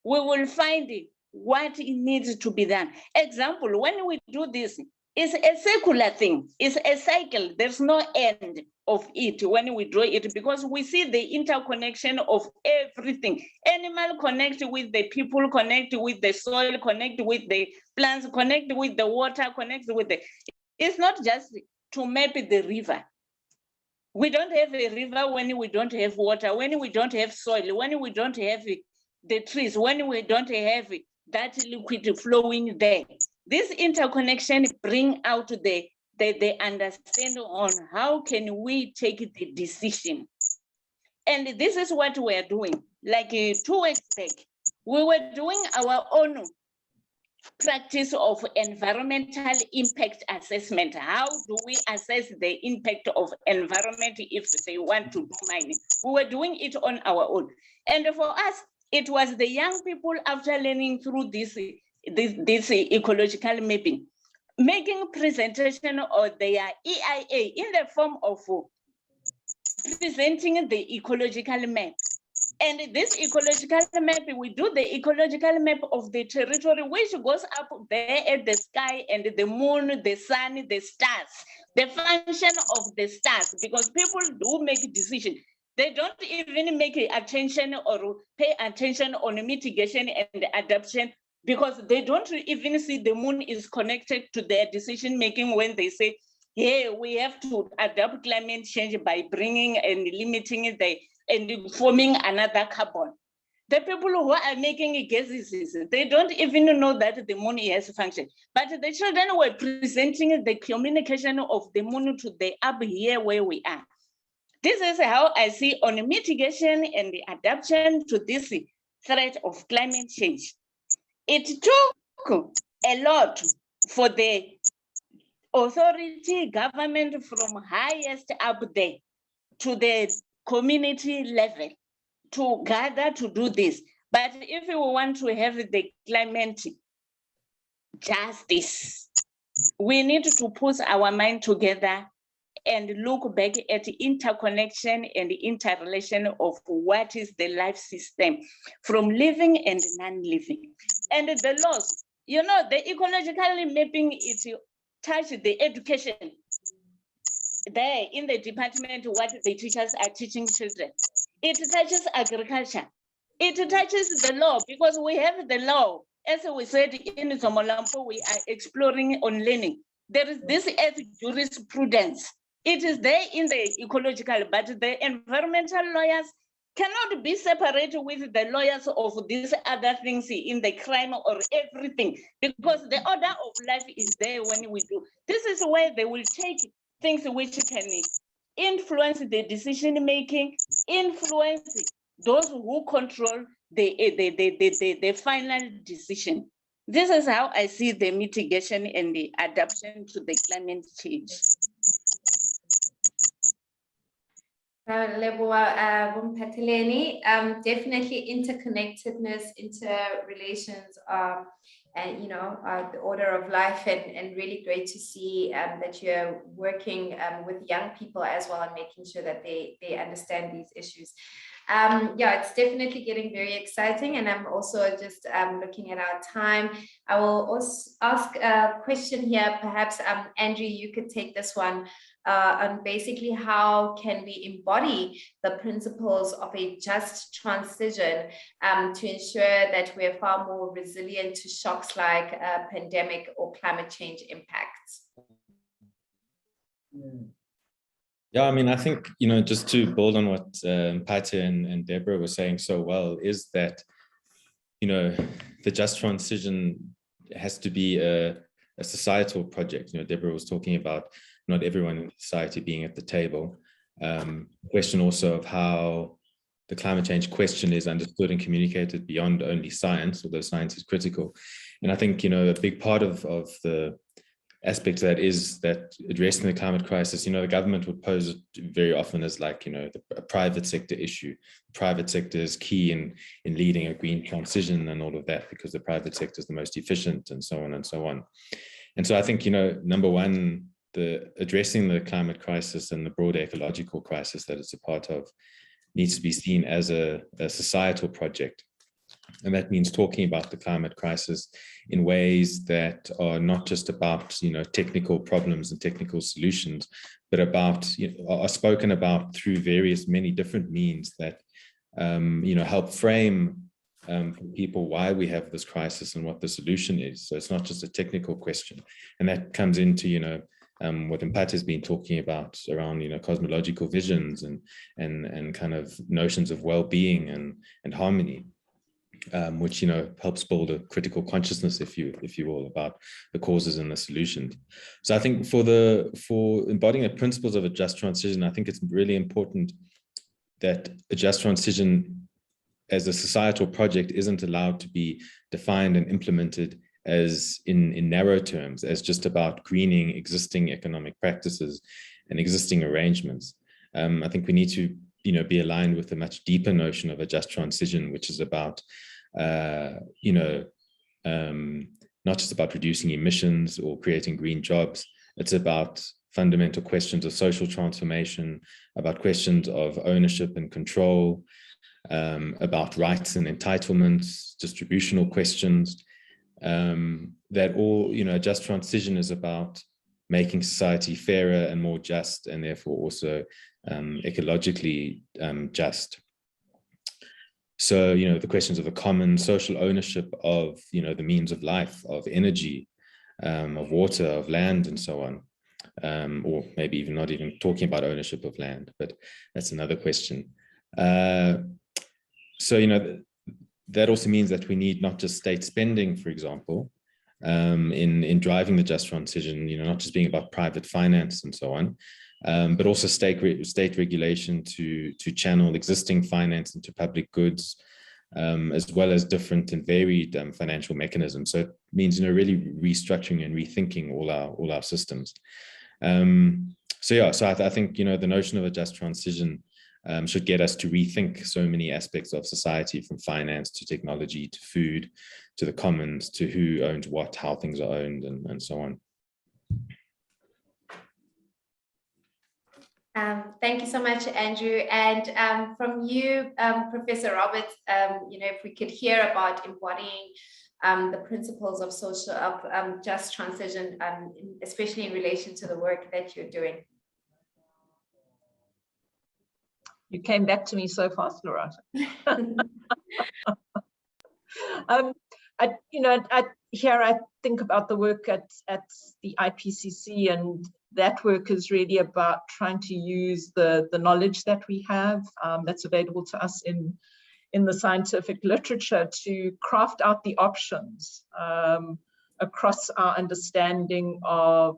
We will find what needs to be done. Example, when we do this, it's a circular thing, it's a cycle, there's no end of it when we draw it, because we see the interconnection of everything. Animal connect with the people, connect with the soil, connect with the plants, connect with the water, connect with the... It's not just to map the river. We don't have a river when we don't have water, when we don't have soil, when we don't have the trees, when we don't have that liquid flowing there. This interconnection bring out the understanding on how can we take the decision. And this is what we are doing. Like 2 weeks back, we were doing our own practice of environmental impact assessment. How do we assess the impact of environment if they want to do mining? We were doing it on our own. And for us, it was the young people, after learning through this this ecological mapping, making presentation of their EIA in the form of presenting the ecological map. And this ecological map, we do the ecological map of the territory, which goes up there at the sky and the moon, the sun, the stars, the function of the stars, because people do make decisions. They don't even make attention or pay attention on mitigation and adaptation, because they don't even see the moon is connected to their decision making when they say, hey, we have to adapt climate change by bringing and limiting and forming another carbon. The people who are making gases, they don't even know that the moon has a function. But the children were presenting the communication of the moon to the up here where we are. This is how I see on mitigation and the adaptation to this threat of climate change. It took a lot for the authority, government from highest up there to the community level to gather to do this. But if we want to have the climate justice, we need to put our mind together and look back at interconnection and interrelation of what is the life system from living and non-living. And the laws, you know, the ecological mapping, it touches the education. There in the department, what the teachers are teaching children. It touches agriculture. It touches the law, because we have the law. As we said in Zomolampo, we are exploring on learning. There is this as jurisprudence. It is there in the ecological, but the environmental lawyers cannot be separated with the lawyers of these other things in the crime or everything, because the order of life is there when we do. This is where they will take things which can influence the decision making, influence those who control the final decision. This is how I see the mitigation and the adaptation to the climate change. Definitely interconnectedness, interrelations and the order of life, and really great to see that you're working with young people as well and making sure that they understand these issues. Yeah, it's definitely getting very exciting, and I'm also just looking at our time. I will also ask a question here, perhaps Andrew, you could take this one on basically how can we embody the principles of a just transition to ensure that we're far more resilient to shocks like pandemic or climate change impacts. Yeah, I mean, I think, just to build on what Mpate and Deborah were saying so well, is that, the just transition has to be a societal project. Deborah was talking about not everyone in society being at the table. Question also of how the climate change question is understood and communicated beyond only science, although science is critical. And I think, a big part of the aspect of that is that addressing the climate crisis, the government would pose it very often as like, a private sector issue. The private sector is key in leading a green transition and all of that, because the private sector is the most efficient and so on and so on. And so I think, number one, addressing the climate crisis and the broader ecological crisis that it's a part of needs to be seen as a societal project. And that means talking about the climate crisis in ways that are not just about, technical problems and technical solutions, but about, are spoken about through many different means that, help frame for people why we have this crisis and what the solution is. So it's not just a technical question. And that comes into, what Mpate has been talking about around, cosmological visions and kind of notions of well-being and harmony. Which helps build a critical consciousness, if you will, about the causes and the solutions. So I think for embodying the principles of a just transition, I think it's really important that a just transition as a societal project isn't allowed to be defined and implemented as in narrow terms, as just about greening existing economic practices and existing arrangements. I think we need to be aligned with a much deeper notion of a just transition, which is about not just about reducing emissions or creating green jobs. It's about fundamental questions of social transformation, about questions of ownership and control, about rights and entitlements, distributional questions, that all, a just transition is about making society fairer and more just, and therefore also ecologically just. So, the questions of the common, social ownership of, the means of life, of energy, of water, of land, and so on. Or maybe even not even talking about ownership of land, but that's another question. So, that also means that we need not just state spending, for example, in driving the just transition, not just being about private finance and so on, but also state regulation to channel existing finance into public goods, as well as different and varied financial mechanisms. So it means, really restructuring and rethinking all our systems. So I think, the notion of a just transition should get us to rethink so many aspects of society, from finance to technology to food to the commons to who owns what, how things are owned, and so on. Thank you so much, Andrew. And from you, Professor Roberts, if we could hear about embodying the principles of just transition, especially in relation to the work that you're doing. You came back to me so fast, Loretta. I think about the work at the IPCC, and that work is really about trying to use the knowledge that we have that's available to us in the scientific literature to craft out the options across our understanding of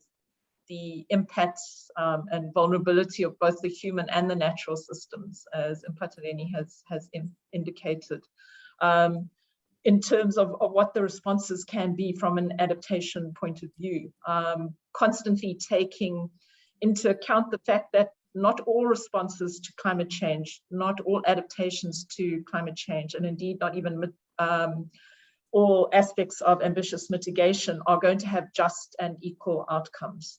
the impacts and vulnerability of both the human and the natural systems, as Mpatleni has indicated, in terms of what the responses can be from an adaptation point of view, constantly taking into account the fact that not all responses to climate change, not all adaptations to climate change, and indeed not even all aspects of ambitious mitigation are going to have just and equal outcomes.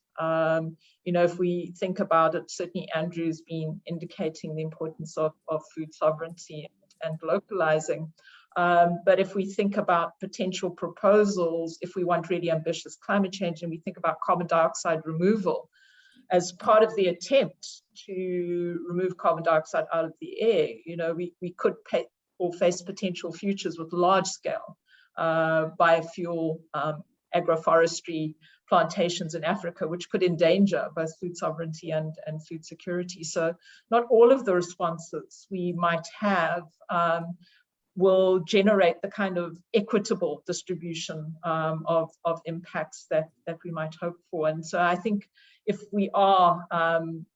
If we think about it, certainly Andrew's been indicating the importance of food sovereignty and localizing. But if we think about potential proposals, if we want really ambitious climate change, and we think about carbon dioxide removal as part of the attempt to remove carbon dioxide out of the air, we could face potential futures with large scale biofuel, agroforestry plantations in Africa, which could endanger both food sovereignty and food security. So not all of the responses we might have will generate the kind of equitable distribution of impacts that we might hope for. And so I think if we are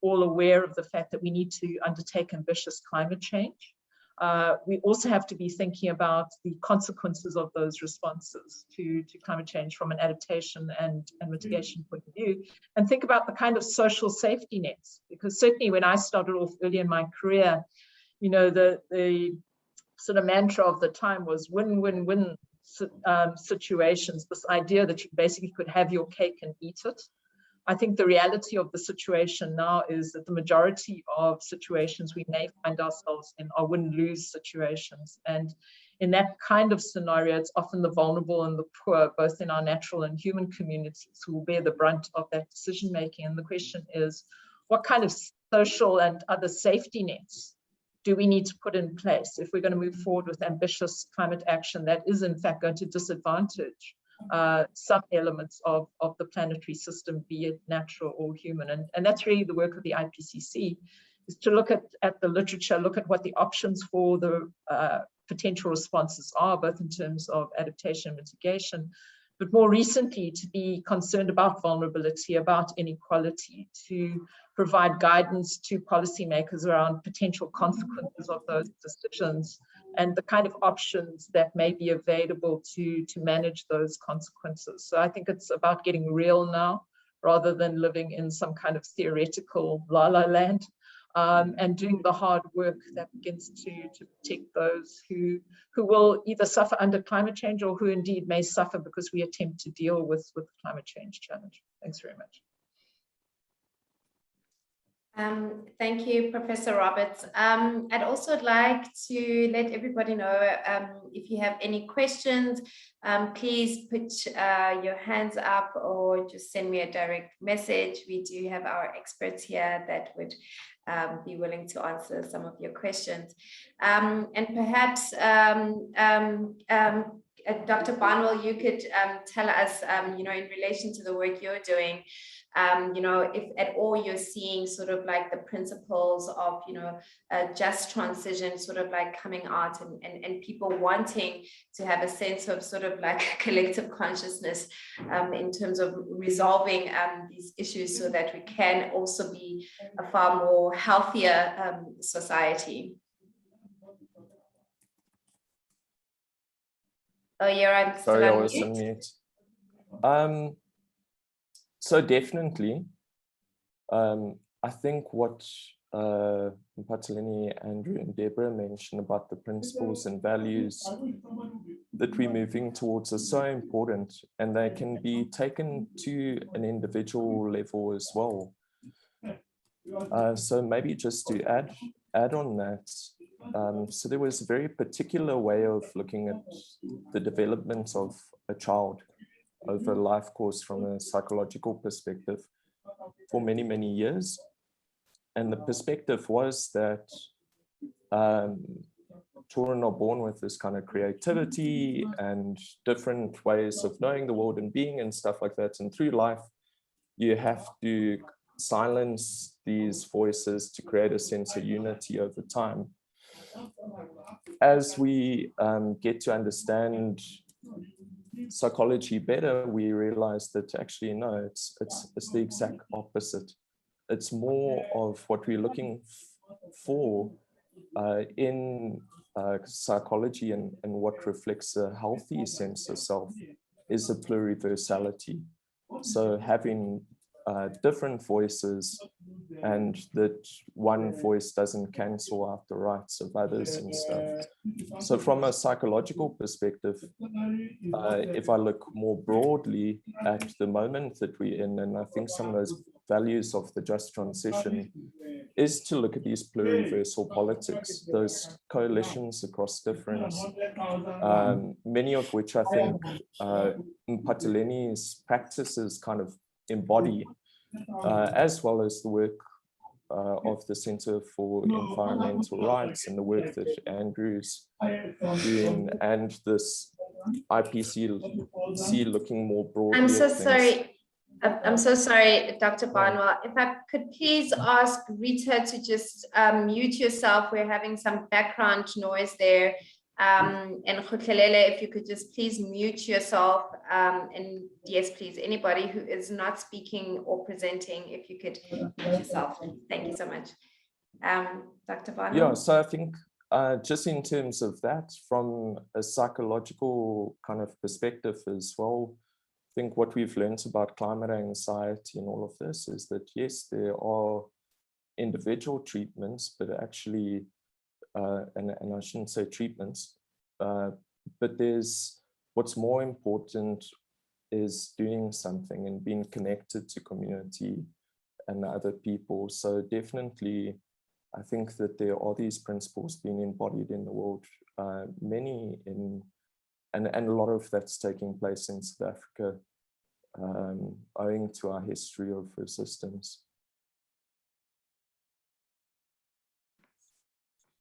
all aware of the fact that we need to undertake ambitious climate change, we also have to be thinking about the consequences of those responses to climate change from an adaptation and mitigation point of view, and think about the kind of social safety nets. Because certainly when I started off early in my career, the sort of mantra of the time was win-win-win situations, this idea that you basically could have your cake and eat it. I think the reality of the situation now is that the majority of situations we may find ourselves in are win-lose situations. And in that kind of scenario, it's often the vulnerable and the poor, both in our natural and human communities, who will bear the brunt of that decision-making. And the question is, what kind of social and other safety nets do we need to put in place if we're going to move forward with ambitious climate action that is in fact going to disadvantage some elements of the planetary system, be it natural or human? And that's really the work of the IPCC, is to look at the literature, look at what the options for the potential responses are, both in terms of adaptation and mitigation, but more recently to be concerned about vulnerability, about inequality, to provide guidance to policymakers around potential consequences of those decisions and the kind of options that may be available to manage those consequences. So I think it's about getting real now, rather than living in some kind of theoretical la-la land, and doing the hard work that begins to protect those who will either suffer under climate change or who indeed may suffer because we attempt to deal with the climate change challenge. Thanks very much. Thank you, Professor Roberts. I'd also like to let everybody know if you have any questions, please put your hands up or just send me a direct message. We do have our experts here that would be willing to answer some of your questions. And perhaps, Dr. Barnwell, you could tell us, in relation to the work you're doing, if at all you're seeing sort of like the principles of, a just transition sort of like coming out and people wanting to have a sense of sort of like collective consciousness in terms of resolving these issues so that we can also be a far more healthier society. Oh, you're on. Sorry, I was on mute. So definitely, I think what Mphatheleni, Andrew, and Deborah mentioned about the principles and values that we're moving towards are so important, and they can be taken to an individual level as well. So maybe just to add on that, so there was a very particular way of looking at the development of a child over a life course from a psychological perspective for many, many years. And the perspective was that children are born with this kind of creativity and different ways of knowing the world and being and stuff like that. And through life, you have to silence these voices to create a sense of unity over time. As we get to understand psychology better, we realize that actually, no, it's the exact opposite. It's more of what we're looking for in psychology, and what reflects a healthy sense of self is a pluriversality. So having different voices, and that one voice doesn't cancel out the rights of others and stuff. So from a psychological perspective, if I look more broadly at the moment that we're in, and I think some of those values of the just transition is to look at these pluriversal politics, those coalitions across difference, many of which I think Mphatheleni's practices kind of embody, as well as the work of the Center for Environmental Rights and the work that Andrew's doing, and this IPCC looking more broadly. I'm so sorry. I'm so sorry, Dr. Barnwell. If I could please ask Rita to just mute yourself. We're having some background noise there. And Khutlalele, if you could just please mute yourself. And yes, please, anybody who is not speaking or presenting, if you could mute yourself. Thank you so much. Dr. Barnwell? Yeah, so I think just in terms of that, from a psychological kind of perspective as well, I think what we've learned about climate anxiety and all of this is that, yes, there are individual treatments, but actually, and I shouldn't say treatments, but there's what's more important is doing something and being connected to community and other people. So definitely, I think that there are these principles being embodied in the world, many in, and a lot of that's taking place in South Africa, owing to our history of resistance.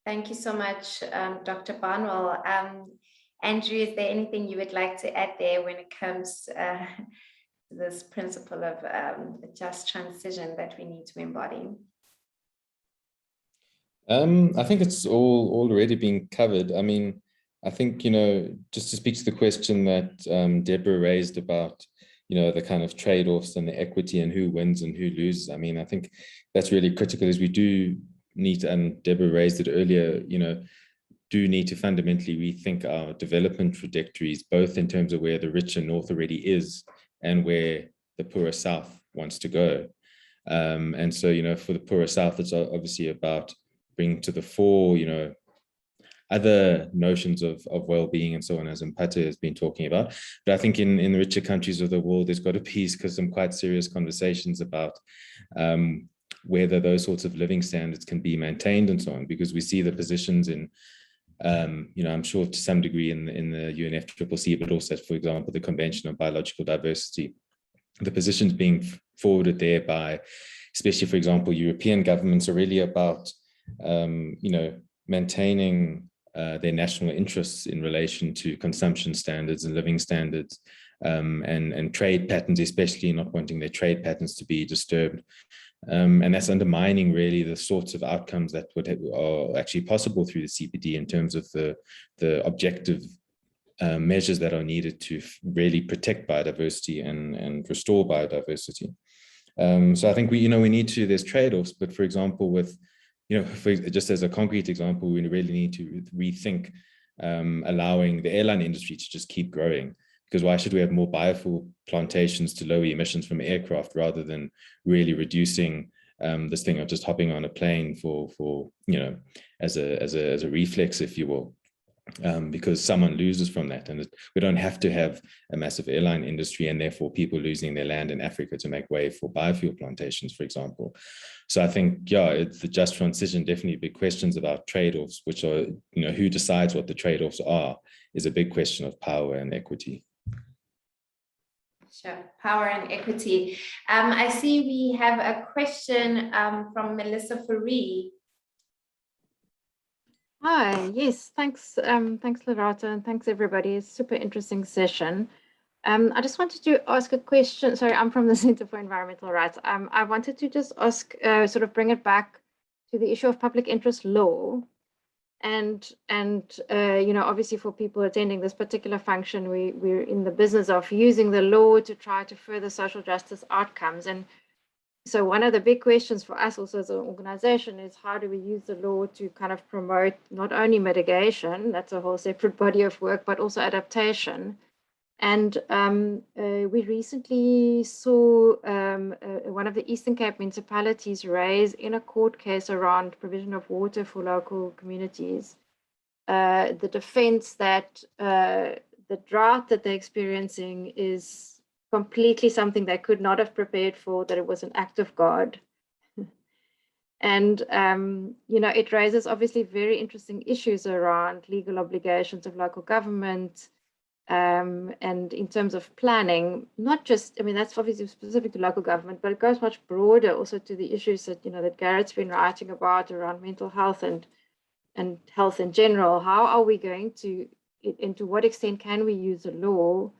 Thank you so much, Dr. Barnwell. Andrew, is there anything you would like to add there when it comes to this principle of a just transition that we need to embody? I think it's all already been covered. I mean, I think, just to speak to the question that Deborah raised about, the kind of trade-offs and the equity and who wins and who loses. I mean, I think that's really critical, as we do need to, and Deborah raised it earlier, do need to fundamentally rethink our development trajectories, both in terms of where the richer north already is and where the poorer south wants to go. And so, you know, for the poorer South, it's obviously about bringing to the fore, you know, other notions of well-being and so on, as Mpata has been talking about. But I think in the richer countries of the world, there's got to be some quite serious conversations about whether those sorts of living standards can be maintained and so on, because we see the positions in, you know, I'm sure to some degree in the UNFCCC, but also, for example, the Convention on Biological Diversity, the positions being forwarded there by, especially, for example, European governments, are really about, you know, maintaining their national interests in relation to consumption standards and living standards, and trade patterns, especially not wanting their trade patterns to be disturbed. And that's undermining really the sorts of outcomes that are actually possible through the CPD in terms of the objective measures that are needed to really protect biodiversity and restore biodiversity. So I think we need to, there's trade-offs, but for example, with, you know, just as a concrete example, we really need to rethink allowing the airline industry to just keep growing, because why should we have more biofuel plantations to lower emissions from aircraft rather than really reducing this thing of just hopping on a plane for you know, as a reflex, if you will. Because someone loses from that, and we don't have to have a massive airline industry and therefore people losing their land in Africa to make way for biofuel plantations, for example. So I think, yeah, it's the just transition, definitely big questions about trade-offs, which are, you know, who decides what the trade-offs are is a big question of power and equity. Sure, power and equity. I see we have a question from Melissa Faree. Hi, yes, thanks, thanks Lorata, and thanks everybody. It's a super interesting session. I just wanted to ask a question. Sorry, I'm from the Center for Environmental Rights. I wanted to just ask, sort of bring it back to the issue of public interest law. And you know, obviously for people attending this particular function, we're in the business of using the law to try to further social justice outcomes. And so one of the big questions for us also as an organization is, how do we use the law to kind of promote not only mitigation, that's a whole separate body of work, but also adaptation. And we recently saw one of the Eastern Cape municipalities raise in a court case around provision of water for local communities, the defense that the drought that they're experiencing is completely something they could not have prepared for, that it was an act of God. And, you know, it raises obviously very interesting issues around legal obligations of local government, and in terms of planning, not just, I mean, that's obviously specific to local government, but it goes much broader also to the issues that, you know, that Garrett's been writing about around mental health and health in general. How are we going to, and to what extent can we use the law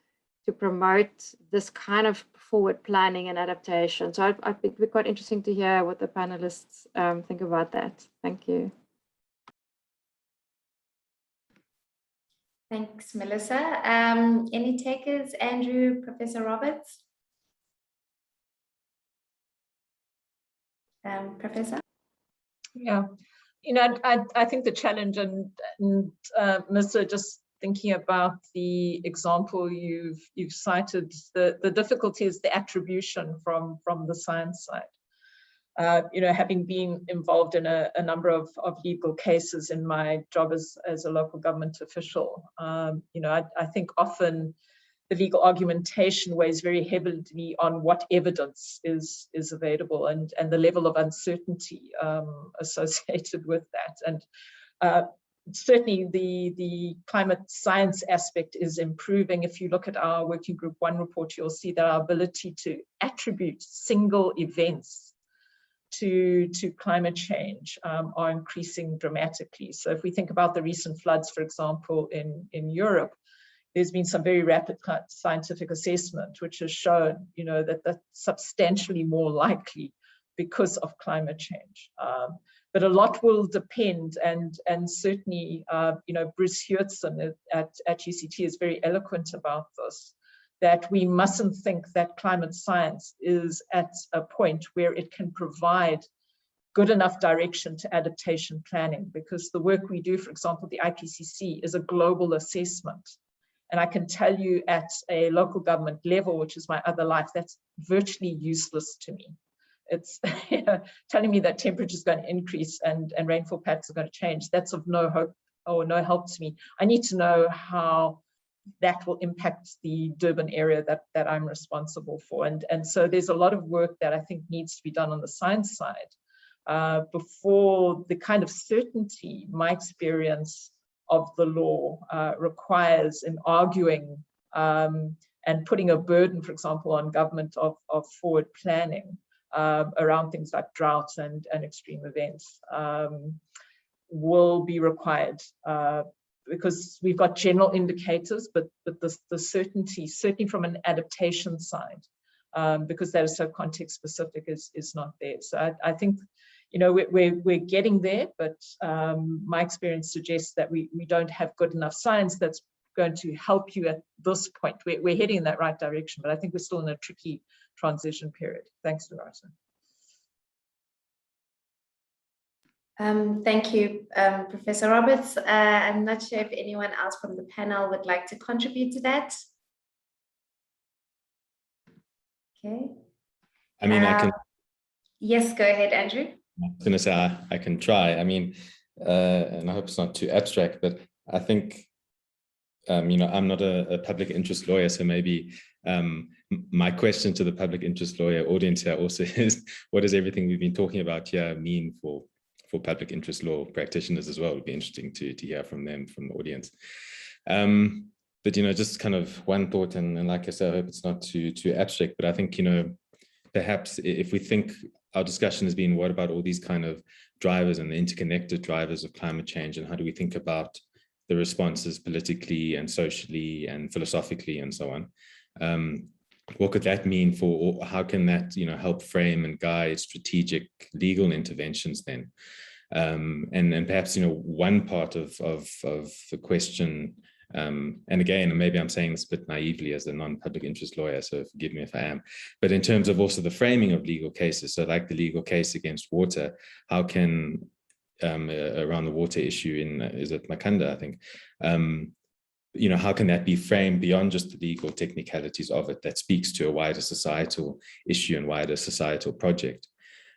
to promote this kind of forward planning and adaptation? So I think it'd be quite interesting to hear what the panelists think about that. Thank you. Thanks, Melissa. Any takers, Andrew, Professor Roberts? Professor? Yeah, you know, I think the challenge, and Melissa, just thinking about the example you've cited, the difficulty is the attribution from the science side. You know, having been involved in a number of legal cases in my job as a local government official, you know, I think often the legal argumentation weighs very heavily on what evidence is available and the level of uncertainty associated with that. And certainly the climate science aspect is improving. If you look at our Working Group 1 report, you'll see that our ability to attribute single events to climate change are increasing dramatically. So if we think about the recent floods, for example, in Europe, there's been some very rapid scientific assessment, which has shown, you know, that that's substantially more likely because of climate change. But a lot will depend, and certainly, you know, Bruce Hewitson at UCT is very eloquent about this, that we mustn't think that climate science is at a point where it can provide good enough direction to adaptation planning, because the work we do, for example, the IPCC, is a global assessment. And I can tell you at a local government level, which is my other life, that's virtually useless to me, it's telling me that temperature is going to increase and rainfall patterns are going to change. That's of no hope or no help to me. I need to know how that will impact the Durban area that I'm responsible for. And so there's a lot of work that I think needs to be done on the science side before the kind of certainty my experience of the law requires in arguing and putting a burden, for example, on government of forward planning around things like droughts and extreme events will be required. Because we've got general indicators, but the certainty, certainly from an adaptation side, because that is so context specific, is not there. So I think, you know, we're getting there, but my experience suggests that we don't have good enough science that's going to help you at this point. We're heading in that right direction, but I think we're still in a tricky transition period. Thanks, Loretta. Thank you, Professor Roberts. I'm not sure if anyone else from the panel would like to contribute to that. Okay. I mean, I can. Yes, go ahead, Andrew. I was going to say I can try. I mean, and I hope it's not too abstract, but I think, you know, I'm not a public interest lawyer, so maybe my question to the public interest lawyer audience here also is, what does everything we've been talking about here mean for public interest law practitioners as well? It would be interesting to hear from them, from the audience. But, you know, just kind of one thought, and like I said, I hope it's not too abstract, but I think, you know, perhaps if we think our discussion has been, what about all these kind of drivers and the interconnected drivers of climate change, and how do we think about the responses politically and socially and philosophically and so on? What could that mean for, or how can that, you know, help frame and guide strategic legal interventions then? And perhaps, you know, one part of the question, and again, maybe I'm saying this a bit naively as a non-public interest lawyer, so forgive me if I am, but in terms of also the framing of legal cases, so like the legal case against water, how can, around the water issue in, is it Makanda, I think, you know, how can that be framed beyond just the legal technicalities of it, that speaks to a wider societal issue and wider societal project?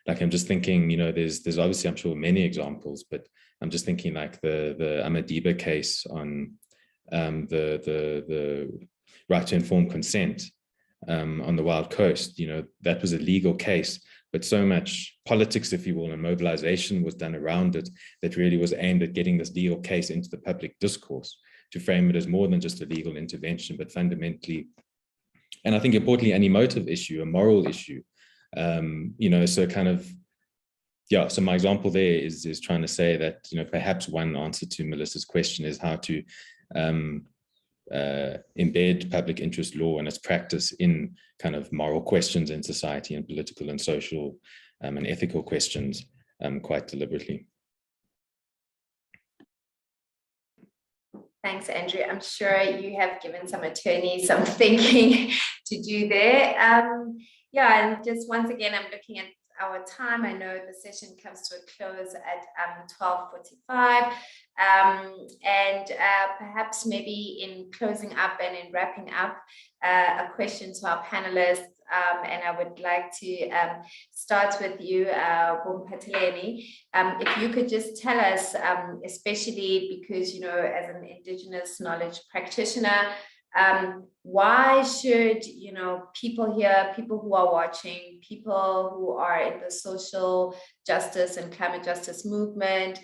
Like, I'm just thinking, you know, there's obviously, I'm sure, many examples, but I'm just thinking like the Amadiba case on the right to informed consent on the Wild Coast. You know, that was a legal case, but so much politics, if you will, and mobilization was done around it that really was aimed at getting this legal case into the public discourse, to frame it as more than just a legal intervention, but fundamentally, and I think importantly, an emotive issue, a moral issue. You know, so kind of, yeah, so my example there is trying to say that, you know, perhaps one answer to Melissa's question is how to embed public interest law and its practice in kind of moral questions in society and political and social and ethical questions quite deliberately. Thanks, Andrew. I'm sure you have given some attorneys some thinking to do there. Yeah, and just once again, I'm looking at our time. I know the session comes to a close at 12:45. And perhaps maybe in closing up and in wrapping up, a question to our panelists. And I would like to start with you, Bompateleni. If you could just tell us, especially because, you know, as an Indigenous knowledge practitioner, why should, you know, people here, people who are watching, people who are in the social justice and climate justice movement,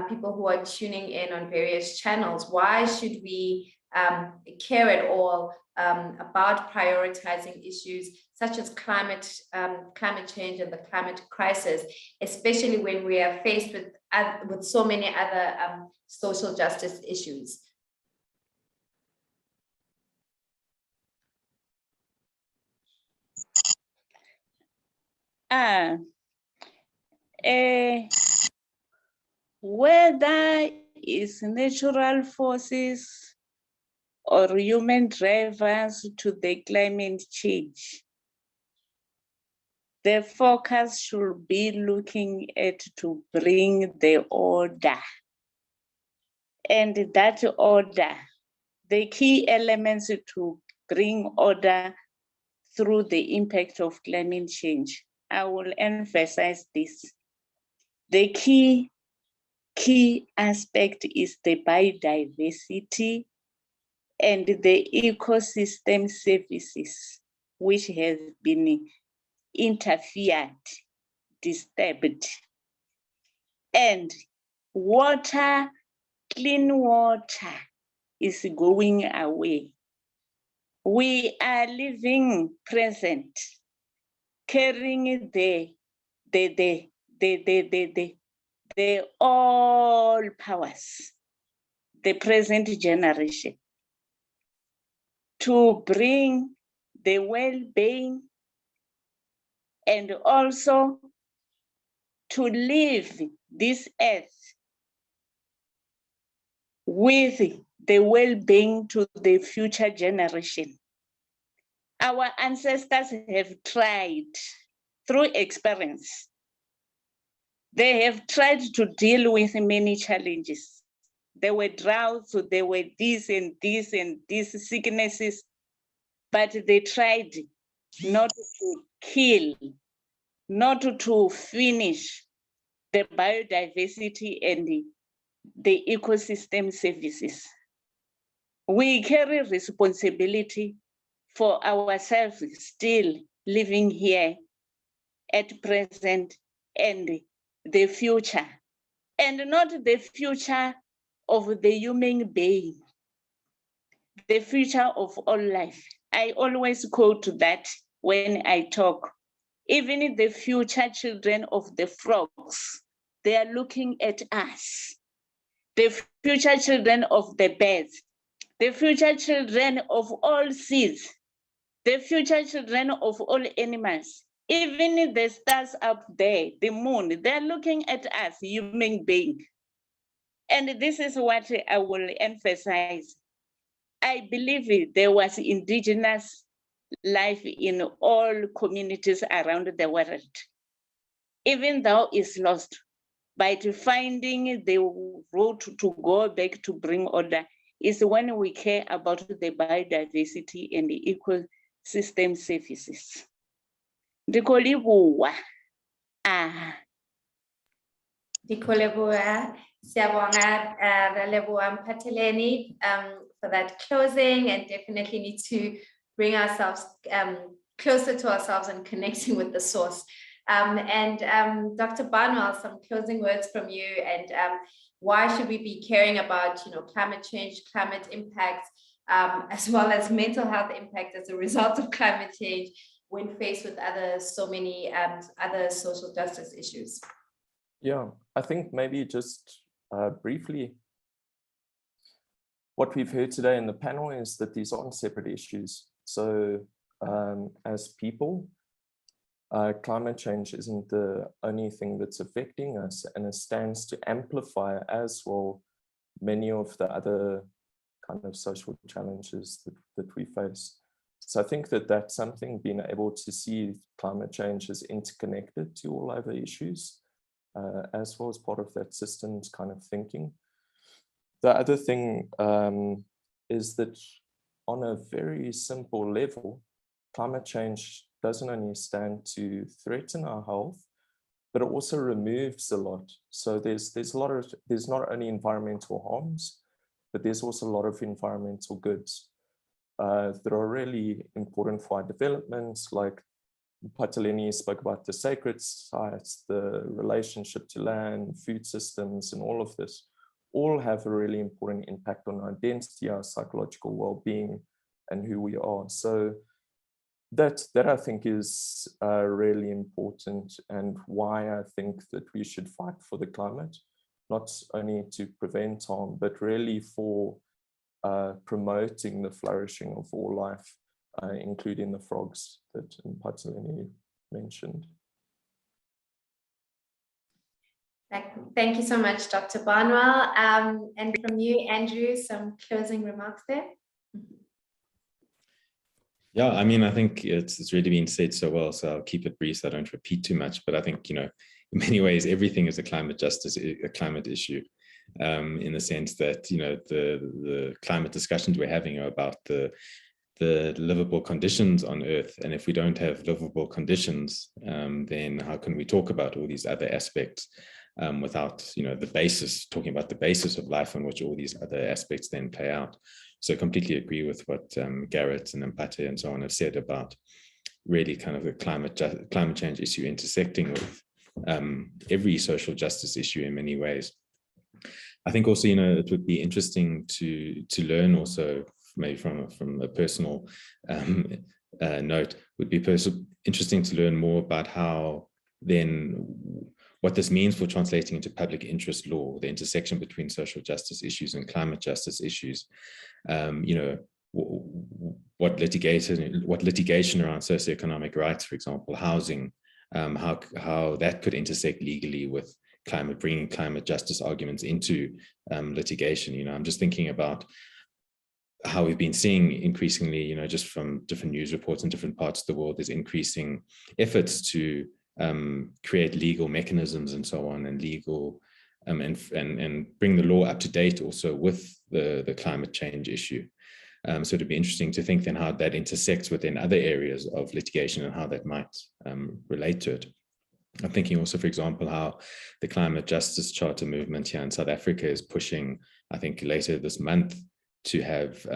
people who are tuning in on various channels, why should we care at all about prioritizing issues such as climate change and the climate crisis, especially when we are faced with so many other social justice issues? Whether it's natural forces or human drivers to the climate change, the focus should be looking at to bring the order. And that order, the key elements to bring order through the impact of climate change I will emphasize this. The key aspect is the biodiversity and the ecosystem services, which have been interfered, disturbed. And water, clean water is going away. We are living present, carrying the all powers, the present generation, to bring the well-being and also to leave this earth with the well-being to the future generation. Our ancestors have tried through experience. They have tried to deal with many challenges. There were droughts, so there were this and this and these sicknesses, but they tried not to kill, not to finish the biodiversity and the ecosystem services. We carry responsibility for ourselves still living here at present and the future, and not the future of the human being, the future of all life. I always quote that when I talk. Even the future children of the frogs, they are looking at us. The future children of the birds, the future children of all seeds, the future children of all animals, even the stars up there, the moon, they're looking at us, human beings. And this is what I will emphasize. I believe there was indigenous life in all communities around the world. Even though it's lost, but finding the road to go back to bring order is when we care about the biodiversity and the ecosystem services. Ndikoleboa. Ndikoleboa, siyabonga, Releboa Mphatheleni, for that closing, and definitely need to bring ourselves closer to ourselves and connecting with the source. Dr. Barnwell, some closing words from you, and why should we be caring about, climate change, climate impacts, as well as mental health impact as a result of climate change when faced with so many other social justice issues? Yeah, I think maybe just briefly, what we've heard today in the panel is that these aren't separate issues. So as people, climate change isn't the only thing that's affecting us, and it stands to amplify as well many of the other kind of social challenges that we face. So I think that that's something, being able to see climate change is interconnected to all other issues, as well as part of that systems kind of thinking. The other thing is that on a very simple level, climate change doesn't only stand to threaten our health, but it also removes a lot. So there's not only environmental harms, but there's also a lot of environmental goods that are really important for our development, like Mphatheleni spoke about the sacred sites, the relationship to land, food systems, and all of this all have a really important impact on our identity, our psychological well-being, and who we are. So that I think is really important, and why I think that we should fight for the climate, not only to prevent harm, but really for promoting the flourishing of all life, including the frogs that Mphatheleni mentioned. Thank you so much, Dr. Barnwell. And from you, Andrew, some closing remarks there? Yeah, I mean, I think it's really been said so well, so I'll keep it brief so I don't repeat too much. But I think, in many ways, everything is a climate issue, in the sense that, the climate discussions we're having are about the the livable conditions on Earth. And if we don't have livable conditions, then how can we talk about all these other aspects without, the basis, talking about the basis of life on which all these other aspects then play out. So I completely agree with what Garrett and Mpate and so on have said about really kind of the climate change issue intersecting with every social justice issue in many ways. I think also, it would be interesting to learn also, maybe from a personal note, would be interesting to learn more about how then, what this means for translating into public interest law, the intersection between social justice issues and climate justice issues. What litigation around socioeconomic rights, for example, housing, how that could intersect legally with bringing climate justice arguments into litigation. I'm just thinking about how we've been seeing increasingly, just from different news reports in different parts of the world, there's increasing efforts to create legal mechanisms and so on, and legal and bring the law up to date also with the climate change issue. So it'd be interesting to think then how that intersects within other areas of litigation and how that might relate to it. I'm thinking also, for example, how the climate justice charter movement here in South Africa is pushing, I think later this month, to have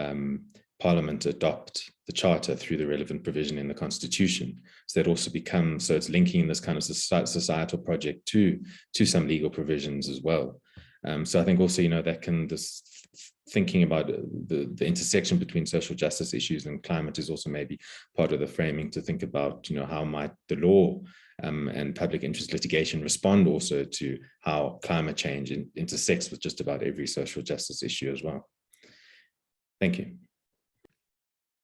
Parliament adopt the charter through the relevant provision in the Constitution. So that also becomes, so it's linking this kind of societal project to some legal provisions as well. So I think also, that can, this thinking about the intersection between social justice issues and climate is also maybe part of the framing to think about, how might the law and public interest litigation respond also to how climate change intersects with just about every social justice issue as well. Thank you.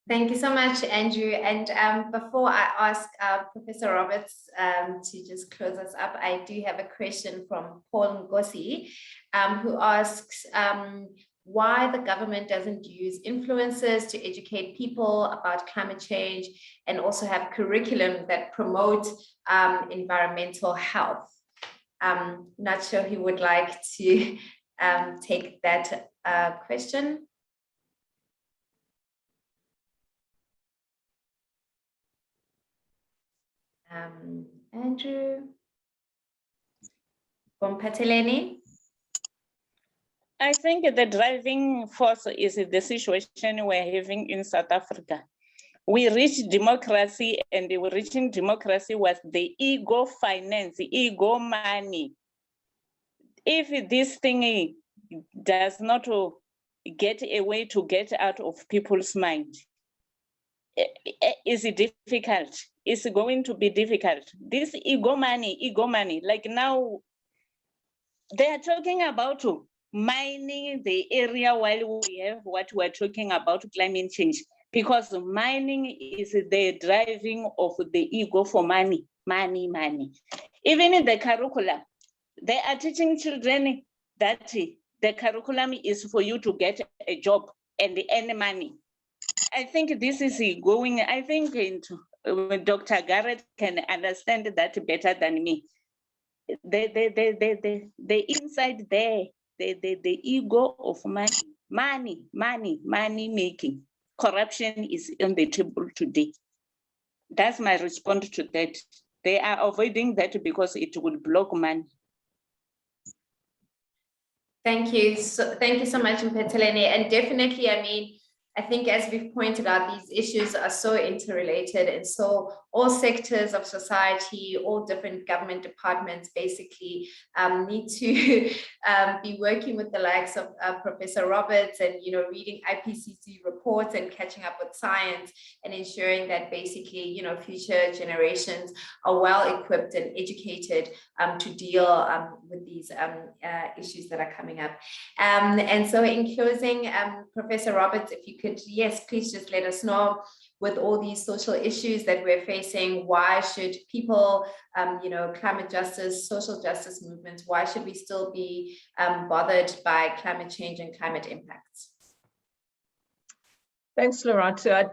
Thank you so much, Andrew. And before I ask Professor Roberts to just close us up, I do have a question from Paul Ngosi, who asks why the government doesn't use influencers to educate people about climate change and also have curriculum that promote environmental health. Not sure who would like to take that question. Andrew, Bompateleni. I think the driving force is the situation we're having in South Africa. We reached democracy, and we reaching democracy was the ego finance, ego money. If this thing does not get a way to get out of people's mind, is difficult. It's going to be difficult. This ego money, like now they are talking about mining the area while we have what we're talking about climate change, because mining is the driving of the ego for money. Even in the curriculum, they are teaching children that the curriculum is for you to get a job and earn money. I think this is going, I think Dr. Garrett can understand that better than me. The inside there, the ego of money making, corruption is on the table today. That's my response to that. They are avoiding that because it would block money. Thank you. Thank you so much, Mpateleni. And definitely, I think as we've pointed out, these issues are so interrelated, and so all sectors of society, all different government departments basically need to be working with the likes of Professor Roberts and, reading IPCC reports and catching up with science and ensuring that basically, future generations are well equipped and educated to deal with these issues that are coming up. And so in closing, Professor Roberts, if you could, yes, please just let us know, with all these social issues that we're facing, why should people, climate justice, social justice movements, why should we still be bothered by climate change and climate impacts? Thanks, Lorata.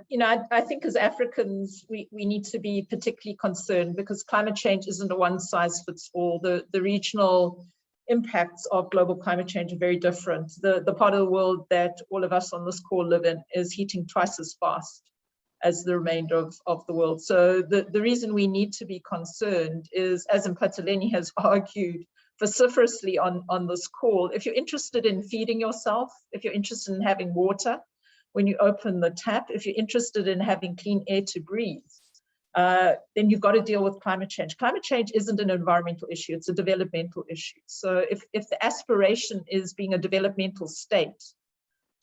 I think as Africans, we need to be particularly concerned because climate change isn't a one size fits all. The regional impacts of global climate change are very different. The part of the world that all of us on this call live in is heating twice as fast as the remainder of the world. So the reason we need to be concerned is, as Mphatheleni has argued vociferously on this call, if you're interested in feeding yourself, if you're interested in having water when you open the tap, if you're interested in having clean air to breathe, then you've got to deal with climate change. Climate change isn't an environmental issue, it's a developmental issue. So if the aspiration is being a developmental state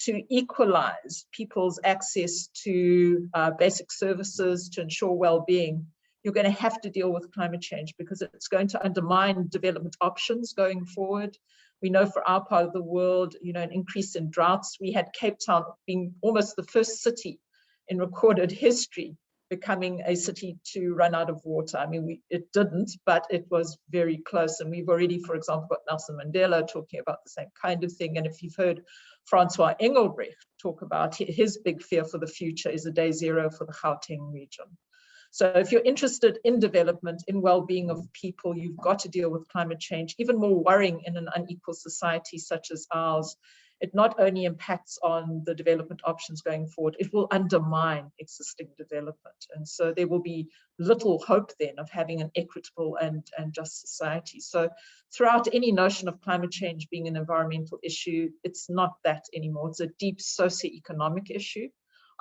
to equalize people's access to basic services, to ensure well-being, you're going to have to deal with climate change, because it's going to undermine development options going forward. We know for our part of the world, an increase in droughts. We had Cape Town being almost the first city in recorded history becoming a city to run out of water. I mean, it didn't, but it was very close. And we've already, for example, got Nelson Mandela talking about the same kind of thing. And if you've heard Francois Engelbrecht talk about his big fear for the future is a day zero for the Gauteng region. So if you're interested in development, in well-being of people, you've got to deal with climate change. Even more worrying in an unequal society such as ours, it not only impacts on the development options going forward, it will undermine existing development. And so there will be little hope then of having an equitable and just society. So throughout any notion of climate change being an environmental issue, it's not that anymore. It's a deep socioeconomic issue.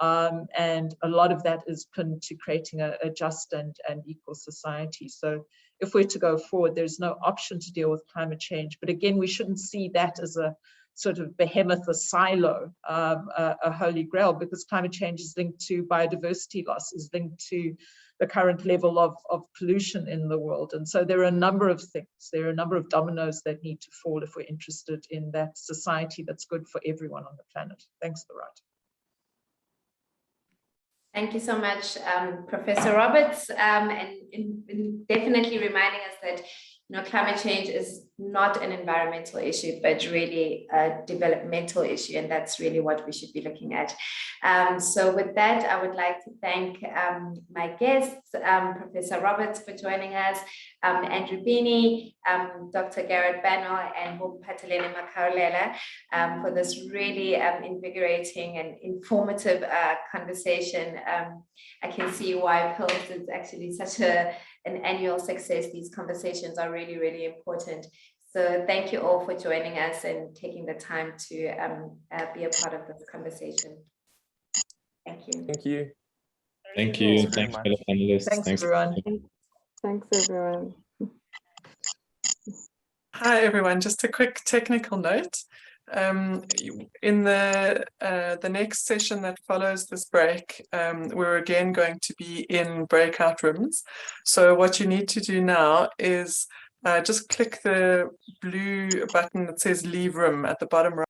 And a lot of that is pinned to creating a just and equal society. So if we're to go forward, there's no option to deal with climate change. But again, we shouldn't see that as a sort of behemoth, a silo, a holy grail, because climate change is linked to biodiversity loss, is linked to the current level of pollution in the world. And so there are a number of things, there are a number of dominoes that need to fall if we're interested in that society that's good for everyone on the planet. Thanks, Loretta. Thank you so much, Professor Roberts, and definitely reminding us that climate change is not an environmental issue, but really a developmental issue, and that's really what we should be looking at. So with that, I would like to thank my guests, Professor Roberts for joining us, Andrew Bini, Dr. Garrett Bannell, and Mphatheleni Makaulela for this really invigorating and informative conversation. I can see why PILG is actually such an annual success. These conversations are really, really important. So thank you all for joining us and taking the time to be a part of this conversation. Thank you. Thank you. Thank you. Thanks, fellow panelists. Thanks, everyone. Thanks, everyone. Hi, everyone. Just a quick technical note. In the next session that follows this break, we're again going to be in breakout rooms. So what you need to do now is just click the blue button that says leave room at the bottom right.